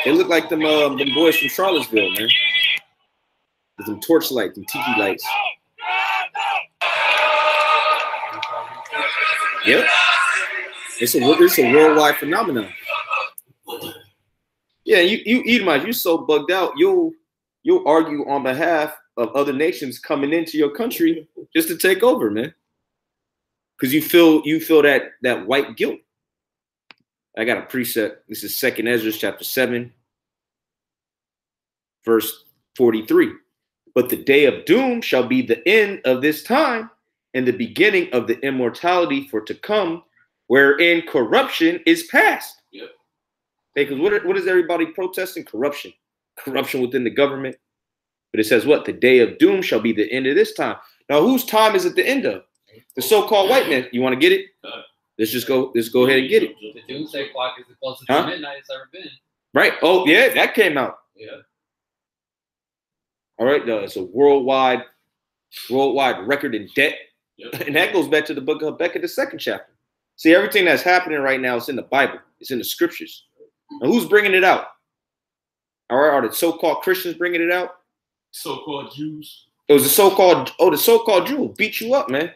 They look like them boys from Charlottesville, man. With them torchlights, them tiki lights. Yep. It's a worldwide phenomenon. Yeah, you Edomites, you're so bugged out, you'll argue on behalf of other nations coming into your country just to take over, man. Because you feel that white guilt. I got a precept. This is 2nd Ezra chapter 7, verse 43. But the day of doom shall be the end of this time, and the beginning of the immortality for to come, wherein corruption is past. Yep. Because what is everybody protesting? Corruption. Corruption within the government. But it says what? The day of doom shall be the end of this time. Now, whose time is at the end of? The so-called white man. You want to get it? Let's go ahead and get it. The doomsday clock is the closest to midnight it's ever been. Right. Oh, yeah, that came out. Yeah. All right. It's a worldwide record in debt. Yep. And that goes back to the book of Habakkuk, the 2nd chapter. See, everything that's happening right now is in the Bible. It's in the scriptures. Now, who's bringing it out? All right, are the so-called Christians bringing it out? So-called Jews. It was the so-called Jew will beat you up, man.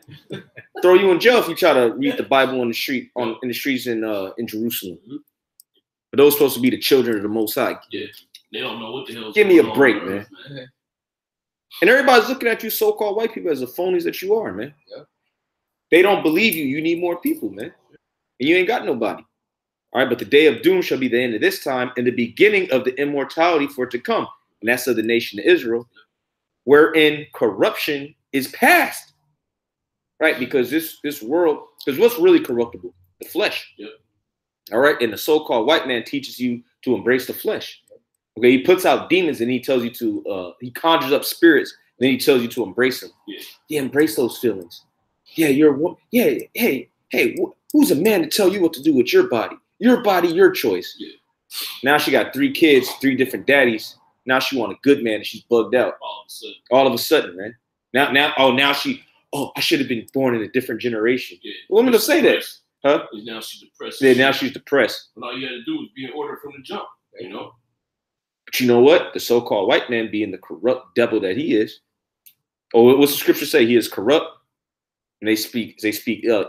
Throw you in jail if you try to read the Bible in the streets in Jerusalem. Mm-hmm. But those supposed to be the children of the Most High. Yeah, they don't know what the hell. Give me a break, man. And everybody's looking at you so-called white people as the phonies that you are, man. Yeah. They don't believe you. You need more people, man. And you ain't got nobody. All right, but the day of doom shall be the end of this time and the beginning of the immortality for it to come. And that's of the nation of Israel, wherein corruption is past. right? Because this world, because what's really corruptible? The flesh. Yep. All right, and the so-called white man teaches you to embrace the flesh. Okay, he puts out demons and he tells you to, he conjures up spirits, then he tells you to embrace them. Yeah, embrace those feelings. Yeah, hey, who's a man to tell you what to do with your body? Your body, your choice. Yeah. Now she got 3 kids, 3 different daddies. Now she want a good man and she's bugged out. All of a sudden, man. Now I should have been born in a different generation. Yeah. Women will say that. Huh? Now she's depressed. Yeah, now she's depressed. But all you had to do was be in order from the jump, you know? But you know what? The so-called white man, being the corrupt devil that he is, what's the scripture say? He is corrupt, and they speak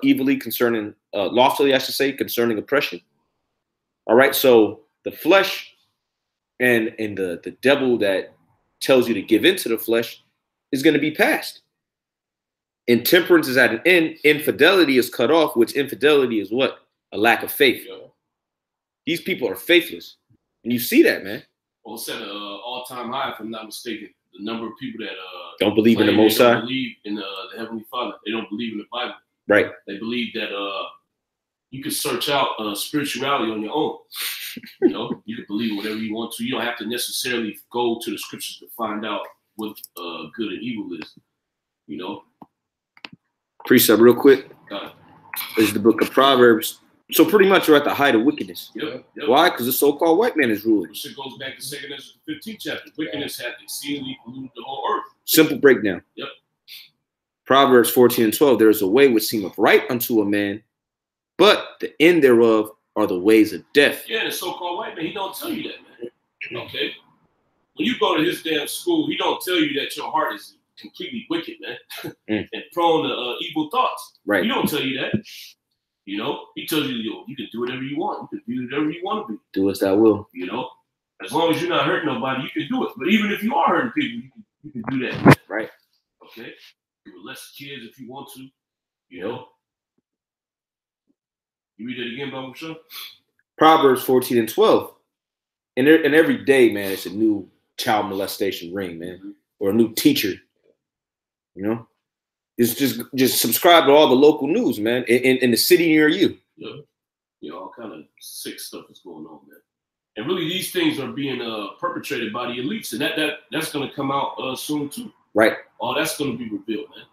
evilly concerning, loftily, I should say, concerning oppression. All right, so the flesh and the devil that tells you to give into the flesh is going to be past. Intemperance is at an end. Infidelity is cut off, which infidelity is what? A lack of faith. Yeah. These people are faithless, and you see that, man. Well, it's at an all-time high, if I'm not mistaken. The number of people that don't believe in the Most High, don't believe in the Heavenly Father. They don't believe in the Bible. Right. They believe that you can search out spirituality on your own. You know, you can believe whatever you want to. You don't have to necessarily go to the scriptures to find out what good and evil is. You know. Precept real quick. This is the book of Proverbs. So pretty much we're at the height of wickedness. Yep. Why? Because the so-called white man is ruling. Which goes back to 2 Ezra 15th chapter. Wickedness hath exceedingly polluted the whole earth. Simple breakdown. Yep. Proverbs 14 and 12. There is a way which seemeth right unto a man, but the end thereof are the ways of death. Yeah, the so-called white man, he don't tell you that, man. Okay? When you go to his damn school, he don't tell you that your heart is completely wicked, man, and prone to evil thoughts. Right. He don't tell you that. You know, he tells you, you can do whatever you want. You can do whatever you want to be. Do as thou will. You know, as long as you're not hurting nobody, you can do it. But even if you are hurting people, you can do that. Right. Okay. You can molest kids if you want to. You know. You read it again, Bible Show? Proverbs 14 and 12. And every day, man, it's a new child molestation ring, man, or a new teacher. You know. It's just subscribe to all the local news, man, in the city near you. Yeah. You know, all kind of sick stuff is going on, man. And really, these things are being perpetrated by the elites, and that's going to come out soon too. Right. All that's going to be revealed, man.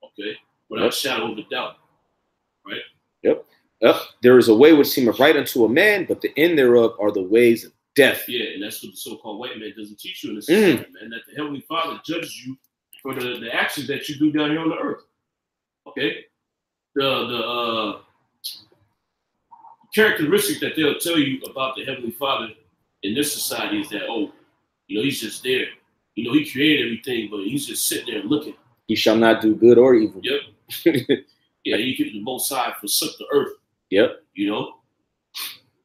Okay, without a shadow of a doubt. Right. Yep. There is a way which seemeth right unto a man, but the end thereof are the ways of death. Yeah, and that's what the so-called white man doesn't teach you in this society, man. That the Heavenly Father judges you for the actions that you do down here on the earth. Okay? The characteristic that they'll tell you about the Heavenly Father in this society is that, he's just there. You know, he created everything, but he's just sitting there looking. He shall not do good or evil. Yep. Yeah, he could the Most High forsook the earth. Yep. You know?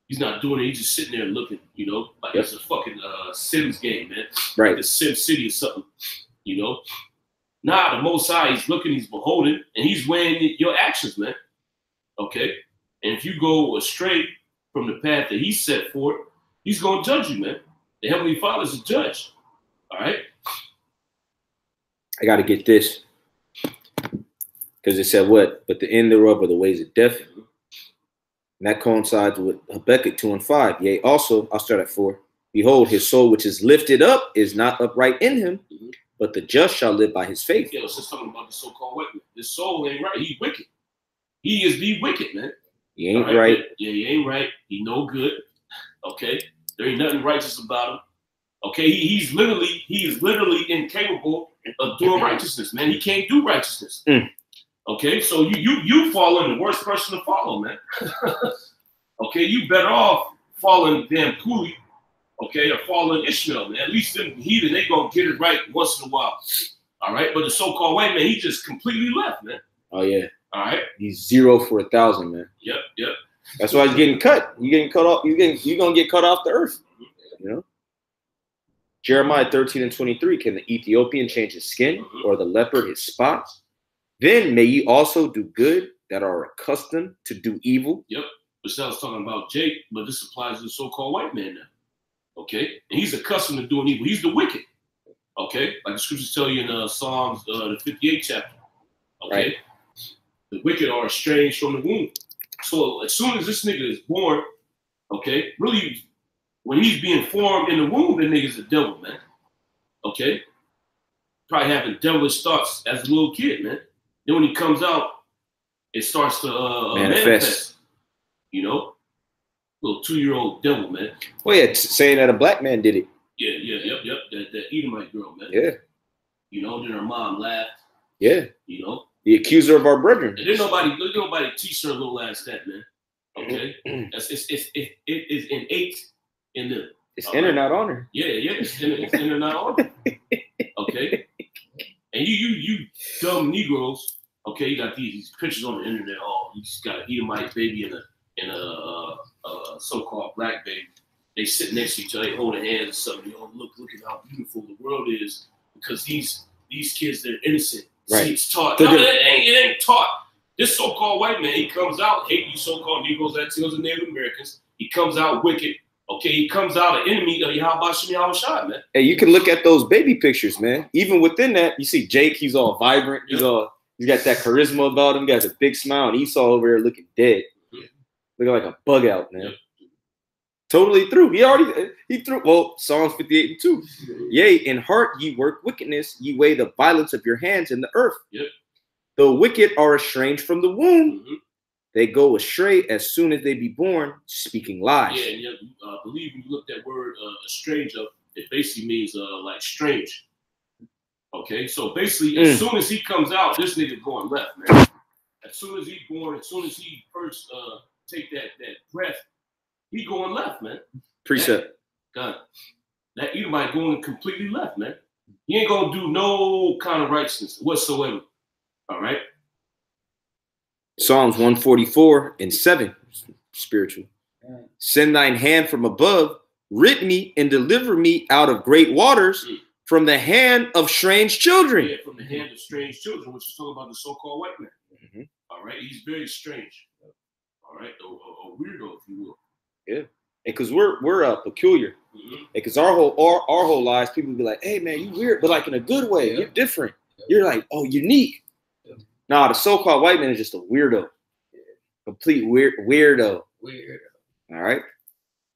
He's not doing it. He's just sitting there looking, you know? Like it's a fucking Sims game, man. Right. Like the Sim City or something, you know? Nah, the Most High, he's looking, he's beholding, and he's weighing your actions, man. Okay? And if you go astray from the path that he set forth, he's going to judge you, man. The Heavenly Father's a judge. All right? I got to get this. Because it said what? But the end thereof are the ways of death. And that coincides with Habakkuk 2 and 5. Yea, also, I'll start at 4. Behold, his soul which is lifted up is not upright in him, but the just shall live by his faith. Yeah, it's just talking about the so-called wicked. His soul ain't right. He wicked. He is the wicked, man. He ain't right. Yeah, he ain't right. He no good. Okay? There ain't nothing righteous about him. Okay? He is literally incapable of doing righteousness, man. He can't do righteousness. Okay? So you fall in the worst person to follow, man. Okay? You better off following damn Cooley. Okay, or following Ishmael, man. At least them heathen, they gonna get it right once in a while. All right, but the so-called white man, he just completely left, man. Oh yeah. All right. He's 0 for 1,000, man. Yep. That's why he's getting cut. You're getting cut off. You're gonna get cut off the earth. You know. Jeremiah 13 and 23. Can the Ethiopian change his skin, or the leopard his spots? Then may ye also do good that are accustomed to do evil. Yep. Which I was talking about Jake, but this applies to the so-called white man now. Okay, and he's accustomed to doing evil. He's the wicked. Okay, like the scriptures tell you in Psalms, the 58th chapter. Okay, The wicked are estranged from the womb. So as soon as this nigga is born, okay, really, when he's being formed in the womb, the nigga's a devil, man. Okay? Probably having devilish thoughts as a little kid, man. Then when he comes out, it starts to manifest. You know? Little 2-year-old devil, man. Well, yeah, saying that a black man did it. Yeah. That Edomite girl, man. Yeah. You know, then her mom laughed. Yeah. You know? The accuser of our brethren. And there's nobody teach her little ass that, man. Okay? It is innate in them. It's in her, not on her. Yeah, it's in her, not on her. Okay? And you dumb Negroes, okay, you got these pictures on the internet. Oh, you just got an Edomite baby and a so-called black baby. They sit next to each other, they holding hands or something. Oh, look at how beautiful the world is because these kids, they're innocent. Right. See, it's taught. No, it ain't taught. This so-called white man, he comes out, hate you so-called Negroes, Latinos, and Native Americans. He comes out wicked. Okay, he comes out an enemy of Yahweh Shai, man. Hey, you can look at those baby pictures, man. Even within that, you see Jake, he's all vibrant. He's got that charisma about him. He got a big smile. And Esau over there looking dead. Looking like a bug out, man. Totally through. He threw. Well, Psalms 58:2. Yea, in heart ye work wickedness, ye weigh the violence of your hands in the earth. The wicked are estranged from the womb. They go astray as soon as they be born, speaking lies. Yeah, and I believe when you look that word estranged up, it basically means like strange. Okay, so basically, as soon as he comes out, this nigga going left, man. As soon as he born, as soon as he first take that breath, he going left, man. Precept. God, that Edomite going completely left, man. He ain't gonna do no kind of righteousness whatsoever. All right. Psalms 144:7, spiritual. Send thine hand from above, rid me and deliver me out of great waters, from the hand of strange children. Yeah, from the hand of strange children, which is talking about the so-called white man. All right, he's very strange. All right, a weirdo, if you will. Yeah, and because we're peculiar. Because our whole lives, people be like, "Hey, man, you weird," but like in a good way. You're different. You're like, oh, unique. Nah, the so-called white man is just a weirdo. Complete weirdo. All right.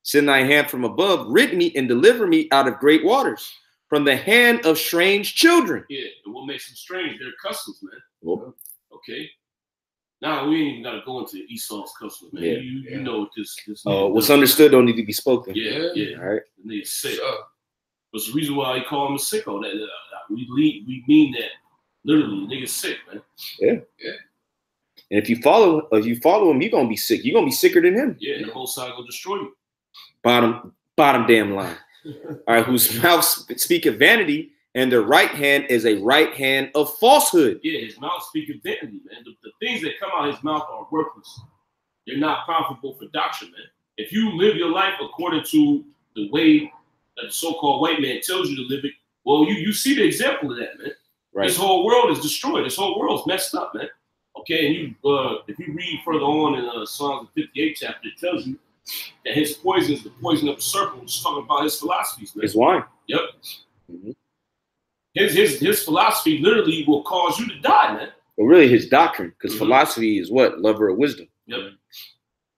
Send thy hand from above, rid me and deliver me out of great waters, from the hand of strange children. Yeah, and what makes them strange? Their customs, man. Well, okay. Now we ain't even gotta go into Esau's customs, man. Yeah. You know what this what's understood don't need to be spoken. Yeah. All right. And they're sick. What's the reason why I call him a sicko? That we mean that. Literally, nigga's sick, man. Yeah. And if you follow him, you're gonna be sick. You're gonna be sicker than him. Yeah, and the whole side will destroy you. Bottom damn line. All right, whose mouth speaketh vanity, and their right hand is a right hand of falsehood. Yeah, his mouth speaketh vanity, man. The things that come out of his mouth are worthless. They're not profitable for doctrine, man. If you live your life according to the way that the so-called white man tells you to live it, well, you see the example of that, man. Right. This whole world is destroyed. This whole world's messed up, man. Okay, and if you read further on in Psalms 58 chapter, it tells you that his poison is the poison of the serpent, which is talking about his philosophies, man. His wine. Yep. His philosophy literally will cause you to die, man. Well, really, his doctrine, because philosophy is what? Lover of wisdom. Yep.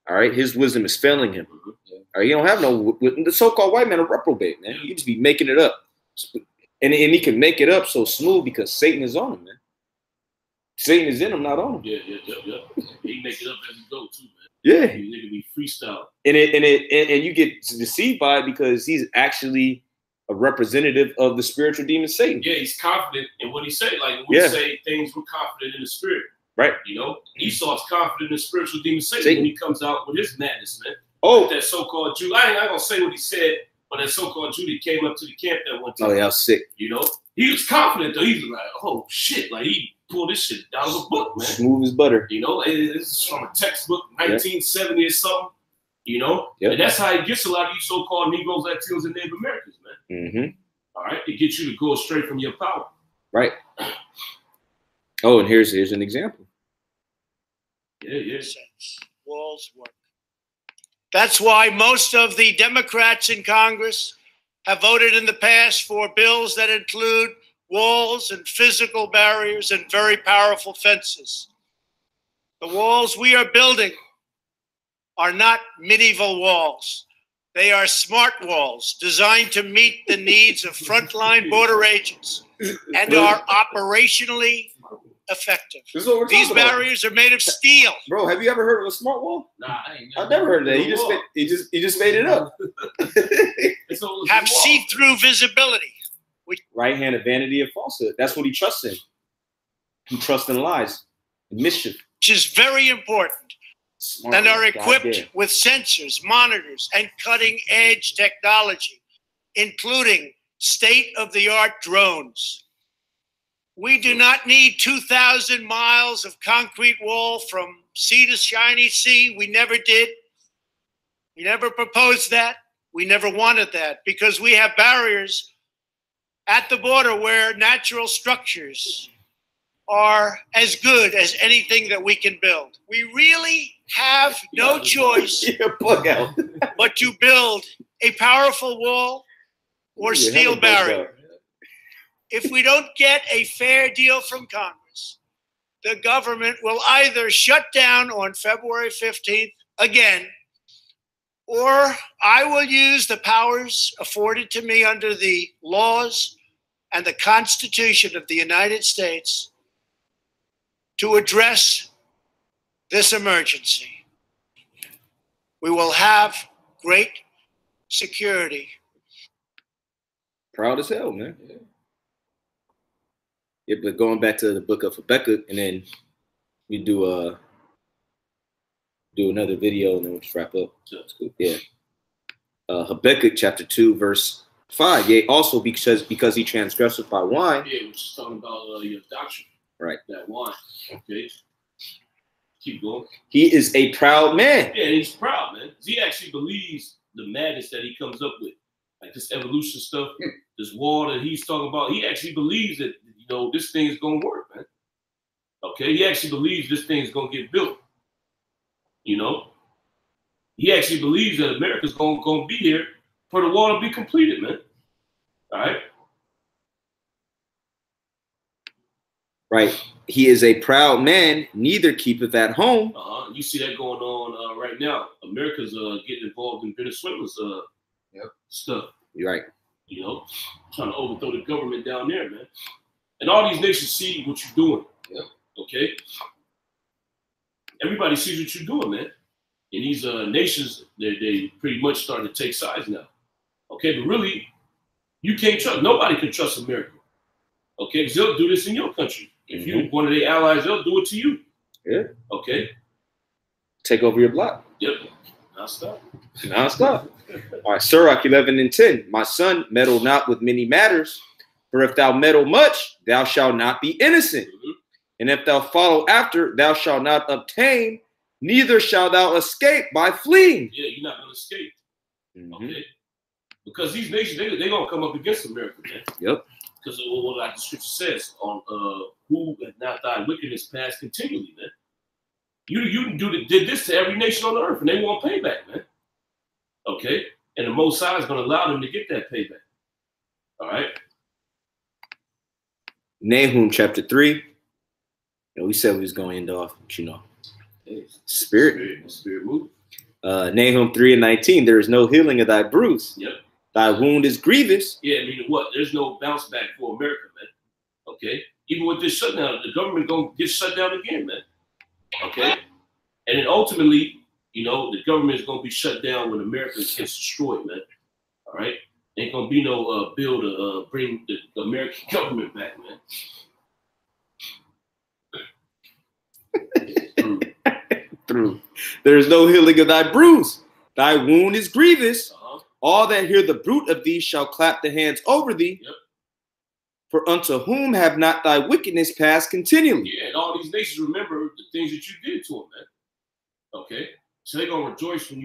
All right, his wisdom is failing him. All right, you don't have the so-called white man a reprobate, man. You just be making it up. And he can make it up so smooth because Satan is on him, man. Satan is in him, not on him. Yeah. He make it up as he go too, man. Yeah. He nigga be freestyle. And you get deceived by it because he's actually a representative of the spiritual demon Satan. Yeah, he's confident in what he say. Like when we say things, we're confident in the spirit. Right. You know, Esau's confident in the spiritual demon Satan when he comes out with his madness, man. Oh, like that so-called Jew. I ain't gonna say what he said. But that so-called Jew that came up to the camp that one time. Oh, yeah, I was sick. You know? He was confident, though. He was like, oh, shit. Like, he pulled this shit out of a book, man. Smooth as butter. You know? This is from a textbook, 1970 or something. You know? Yep. And that's how he gets a lot of you so-called Negroes, Latinos, and Native Americans, man. All right? To get you to go straight from your power. Right. Oh, and here's an example. Yeah. Walls work. That's why most of the Democrats in Congress have voted in the past for bills that include walls and physical barriers and very powerful fences. The walls we are building are not medieval walls. They are smart walls designed to meet the needs of frontline border agents and are operationally effective. These barriers are made of steel. Bro, have you ever heard of a smart wall? Nah, I've never heard of that. He just made it up. Have see-through visibility. Right hand of vanity and falsehood. That's what he trusts in. He trusts in lies and mischief. Which is very important. Smart and are one, equipped goddamn. with sensors, monitors, and cutting-edge technology, including state-of-the-art drones. We do not need 2,000 miles of concrete wall from sea to shiny sea. We never did. We never proposed that. We never wanted that because we have barriers at the border where natural structures are as good as anything that we can build. We really have no choice but to build a powerful wall or steel barrier. If we don't get a fair deal from Congress, the government will either shut down on February 15th again, or I will use the powers afforded to me under the laws and the Constitution of the United States to address this emergency. We will have great security. Proud as hell, man. Yeah, but going back to the book of Habakkuk, and then we do another video, and then we'll just wrap up. That's cool. Yeah. Habakkuk chapter 2, verse 5. Yea, also because he transgresseth by wine. Yeah, we're just talking about your doctrine. Right. That wine. Okay. Keep going. He is a proud man. Yeah, he's proud, man. He actually believes the madness that he comes up with. Like this evolution stuff, this war that he's talking about. He actually believes that, this thing is going to work, man. Okay? He actually believes this thing is going to get built. He actually believes that America's going to be here for the war to be completed, man. All right? Right. He is a proud man, neither keepeth at home. You see that going on right now. America's getting involved in Venezuela's stuff. You're right. Trying to overthrow the government down there, man. And all these nations see what you're doing. Yep. Okay? Everybody sees what you're doing, man. And these nations, they pretty much starting to take sides now. Okay? But really, you can't trust. Nobody can trust America. Okay? Because they'll do this in your country. If you're one of their allies, they'll do it to you. Yeah. Okay? Take over your block. Yep. Non-stop. All right, Sirach 11:10. My son, meddle not with many matters, for if thou meddle much, thou shalt not be innocent. And if thou follow after, thou shalt not obtain, neither shalt thou escape by fleeing. Yeah, you're not going to escape. Okay? Because these nations, they're going to come up against America, man. Yep. Because of what like the scripture says on who hath not thy wickedness passed continually, man. You did this to every nation on the earth, and they won't pay back, man. Okay? And the Most High is going to allow them to get that payback. All right? Nahum chapter 3. We said we was going to end off, but Spirit move. Nahum 3:19. There is no healing of thy bruise. Yep. Thy wound is grievous. Yeah, meaning what? There's no bounce back for America, man. Okay? Even with this shutdown, the government going to get shut down again, man. Okay? And then ultimately, the government is going to be shut down when America gets destroyed, man. All right? Ain't going to be no bill to bring the American government back, man. Through. There is no healing of thy bruise. Thy wound is grievous. All that hear the bruit of thee shall clap the hands over thee. Yep. For unto whom have not thy wickedness passed continually? Yeah, and all these nations remember the things that you did to them, man. Okay? So they're gonna rejoice when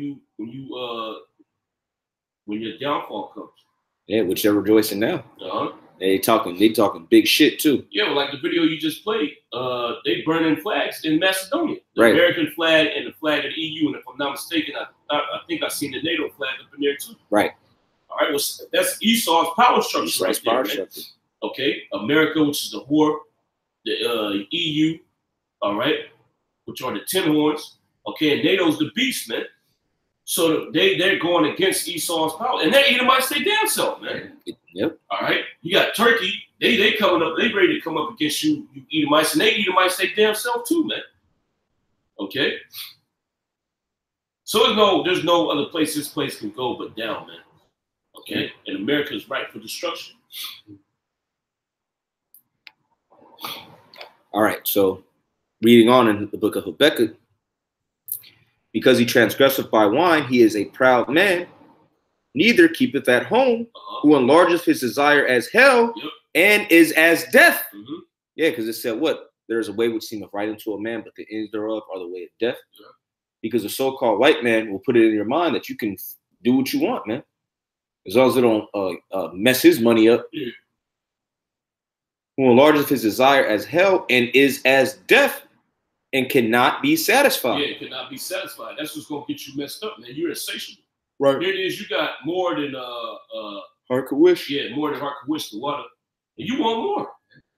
your downfall comes. Yeah, which they're rejoicing now. They talking big shit too. Yeah, well, like the video you just played, they burning flags in Macedonia. The right. American flag and the flag of the EU, and if I'm not mistaken, I think I've seen the NATO flag up in there too. Right. All right, well, that's Esau's power structure right there, man. Okay, America, which is the whore, the EU, all right, which are the 10 horns. Okay, and NATO's the beast, man. So they're going against Esau's power, and they're Edomites they damn self, man. Yep. All right. You got Turkey. They coming up. They ready to come up against you Edomites, and they Edomites they damn self too, man. Okay. So there's no other place this place can go but down, man. Okay, and America is ripe for destruction. All right. So, reading on in the book of Habakkuk. Because he transgresseth by wine, he is a proud man, neither keepeth at home, who enlargeth his desire as hell, and is as death. Yeah, because it said what? There is a way which seemeth right unto a man, but the ends thereof are the way of death. Because the so-called white man will put it in your mind that you can do what you want, man. As long as it don't mess his money up. Who enlargeth his desire as hell, and is as death. And cannot be satisfied. Yeah, it cannot be satisfied. That's what's gonna get you messed up, man. You're insatiable. Right. Here it is. You got more than heart could wish. Yeah, more than heart could wish. The water, and you want more.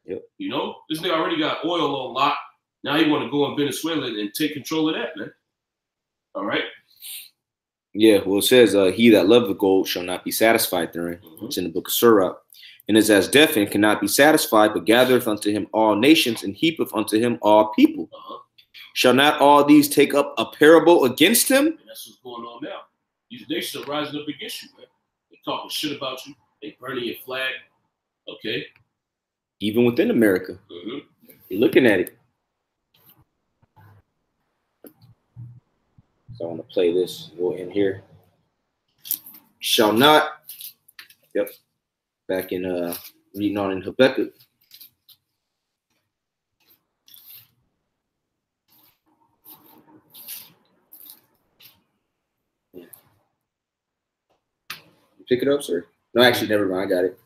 Yep. You know, this nigga already got oil on lock. Now he want to go in Venezuela and take control of that, man. All right. Yeah. Well, it says, "He that loveth the gold shall not be satisfied therein." It's in the book of Sirach. And is as deaf and cannot be satisfied, but gathereth unto him all nations and heapeth unto him all people. Shall not all these take up a parable against him? And that's what's going on now. These nations are rising up against you, man. They talking shit about you. They burning your flag. Okay. Even within America. You're looking at it. So I want to play this. Go in here. Shall not. Yep. Back in reading on in Habakkuk. Yeah. You pick it up, sir? No, actually, never mind. I got it.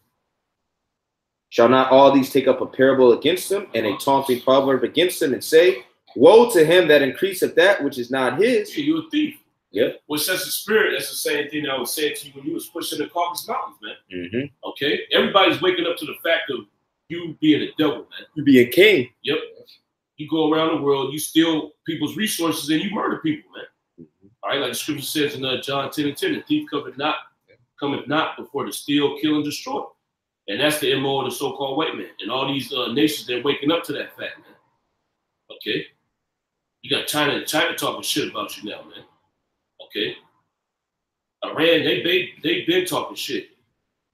Shall not all these take up a parable against them, and a taunting proverb against them, and say, woe to him that increaseth that which is not his? Yeah, you're a thief. Yep. Well, sense of spirit, that's the same thing I was saying to you when you was pushing the Caucasus Mountains, man. Okay? Everybody's waking up to the fact of you being a devil, man. You being king. Yep. You go around the world, you steal people's resources, and you murder people, man. All right, like the scripture says in John 10:10, the thief cometh not before to steal, kill, and destroy. And that's the MO of the so-called white man. And all these nations, they're waking up to that fact, man. Okay? You got China talking shit about you now, man. Okay? Iran, they've been talking shit,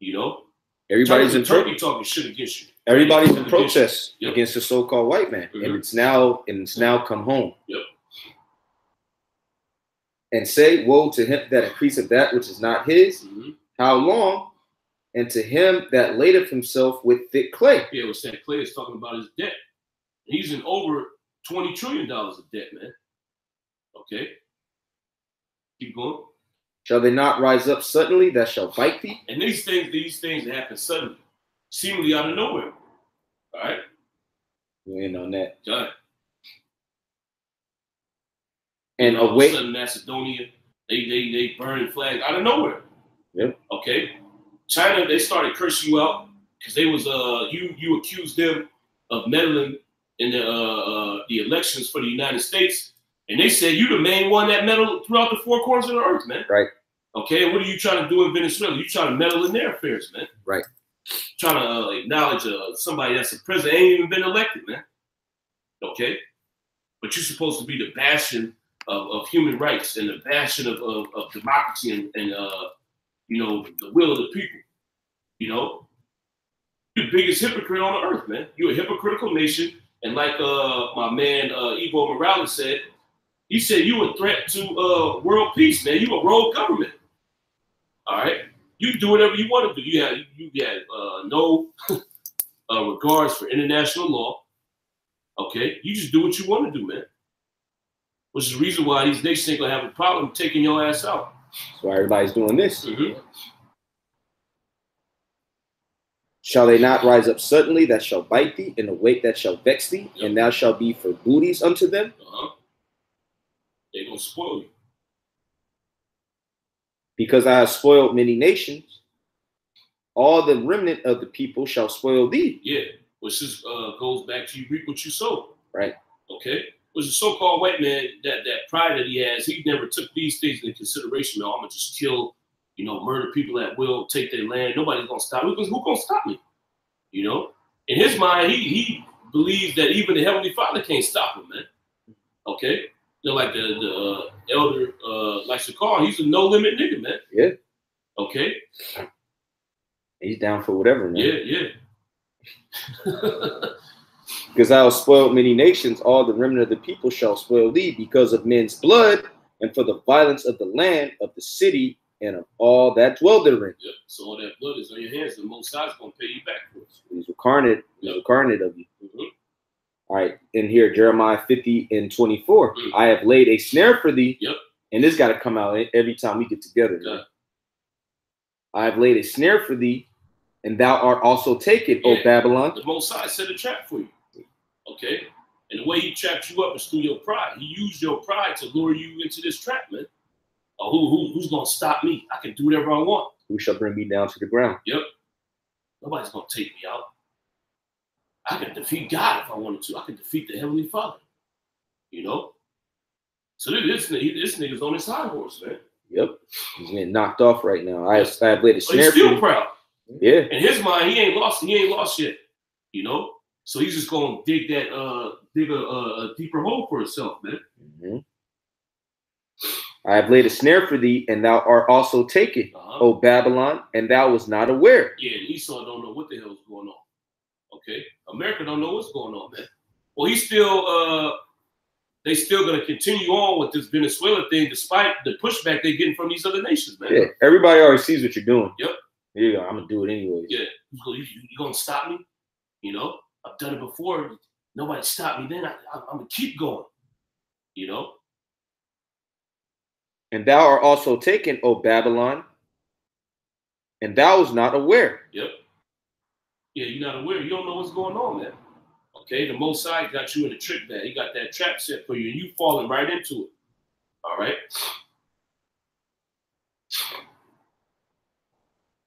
you know? Everybody's in Turkey talking shit against you. Everybody's in protest against the so-called white man. And it's now come home. Yep. And say, woe to him that increaseth that which is not his. How long? And to him that ladeth himself with thick clay. Yeah, what's that? Clay is talking about his debt. He's in over $20 trillion of debt, man. Okay. Keep going. Shall they not rise up suddenly that shall bite thee? And these things happen suddenly, seemingly out of nowhere. All right. You in on that. Got it. And all away. of a sudden, Macedonia, they burning flags out of nowhere. Yep. Okay. China, they started cursing you out because they was you accused them of meddling in the elections for the United States, and they said you the main one that meddled throughout the four corners of the earth, man. Right. Okay. And what are you trying to do in Venezuela? You trying to meddle in their affairs, man. Right. Trying to acknowledge somebody that's a president ain't even been elected, man. Okay. But you're supposed to be the bastion of human rights and the bastion of democracy and you know, the will of the people. You know, you're the biggest hypocrite on the earth, man. You're a hypocritical nation. And like my man Evo Morales said, he said you a threat to world peace, man. You a rogue government. All right. You do whatever you want to do. You got no regards for international law. Okay. You just do what you want to do, man. Which is the reason why these nations ain't gonna have a problem taking your ass out. That's why everybody's doing this. Shall they not rise up suddenly that shall bite thee, and awake that shall vex thee, and thou shalt be for booties unto them? They're gonna spoil you. Because I have spoiled many nations, all the remnant of the people shall spoil thee. Yeah, which is goes back to you reap what you sow. Right. Okay. was a so-called white man, that pride that he has, he never took these things into consideration. No, I'm gonna just kill, murder people at will, take their land. Nobody's gonna stop me. Because who's gonna stop me? In his mind, he believes that even the Heavenly Father can't stop him, man. Okay, like the elder likes to call, he's a no limit nigga, man. Yeah. Okay. He's down for whatever, man. Yeah. Because I will spoil many nations, all the remnant of the people shall spoil thee, because of men's blood, and for the violence of the land, of the city, and of all that dwell therein. Yep. So all that blood is on your hands. The Most High is going to pay you back for it. He's incarnate. He's incarnate of you. Mm-hmm. All right. In here, Jeremiah 50:24. Mm-hmm. I have laid a snare for thee. Yep. And this got to come out every time we get together. Yeah. I have laid a snare for thee, and thou art also taken, O Babylon. The Most High set a trap for you. Okay? And the way he trapped you up is through your pride. He used your pride to lure you into this trap, man. Who's going to stop me? I can do whatever I want. Who shall bring me down to the ground? Yep. Nobody's going to take me out. I can defeat God if I wanted to. I can defeat the Heavenly Father. So this nigga's on his high horse, man. Yep. He's getting knocked off right now. I have laid a snare. He's still proud. Yeah. In his mind, he ain't lost yet. So he's just gonna dig a deeper hole for himself, man. Mm-hmm. I have laid a snare for thee, and thou art also taken, O Babylon, and thou was not aware. Yeah, and Esau don't know what the hell's going on. Okay, America don't know what's going on, man. Well, they still gonna continue on with this Venezuela thing, despite the pushback they're getting from these other nations, man. Yeah, everybody already sees what you're doing. Yep. Yeah, I'm gonna do it anyways. Yeah, you gonna stop me? I've done it before. Nobody stopped me then. I'm gonna keep going. And thou art also taken, O Babylon, and thou was not aware. Yep. Yeah, you're not aware. You don't know what's going on, man. Okay, the Most High got you in a trick bag. He got that trap set for you, and you falling right into it. All right.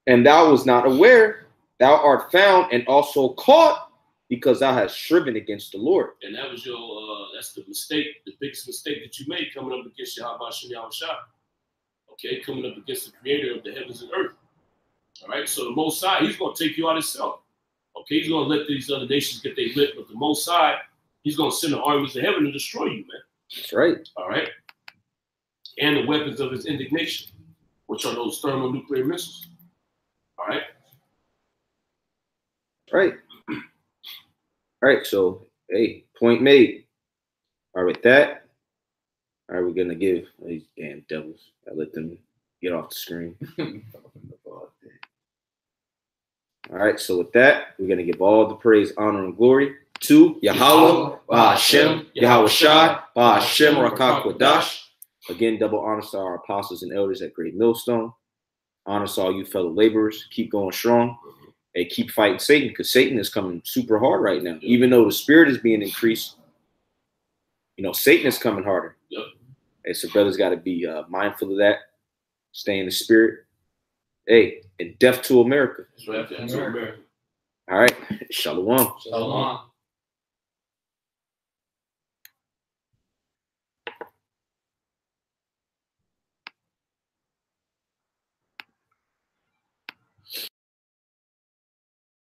And thou was not aware. Thou art found and also caught, because thou hast striven against the Lord. And that was that's the mistake, the biggest mistake that you made coming up against Yahweh Shem Yahushua. Okay, coming up against the creator of the heavens and earth. All right, so the Most High, he's going to take you out himself. Okay, he's going to let these other nations get their lip, but the Most High, he's going to send the armies of heaven to destroy you, man. That's right. All right. And the weapons of his indignation, which are those thermonuclear missiles. All right. Right. All right, so, hey, point made. All right, with that, all right, we're going to give these damn devils. I let them get off the screen. All right, so with that, we're going to give all the praise, honor, and glory to Yahweh, Ba'ashem, Yahweh Shai, Ba'ashem, Rakak Wadash. Again, double honors to our apostles and elders at Great Millstone. Honors to all you fellow laborers. Keep going strong. Hey, keep fighting Satan, because Satan is coming super hard right now. Even though the spirit is being increased, Satan is coming harder. Yep. Hey, so brothers got to be mindful of that. Stay in the spirit. Hey, and death to America. That's right. Death to America. All right. Shalom. Shalom.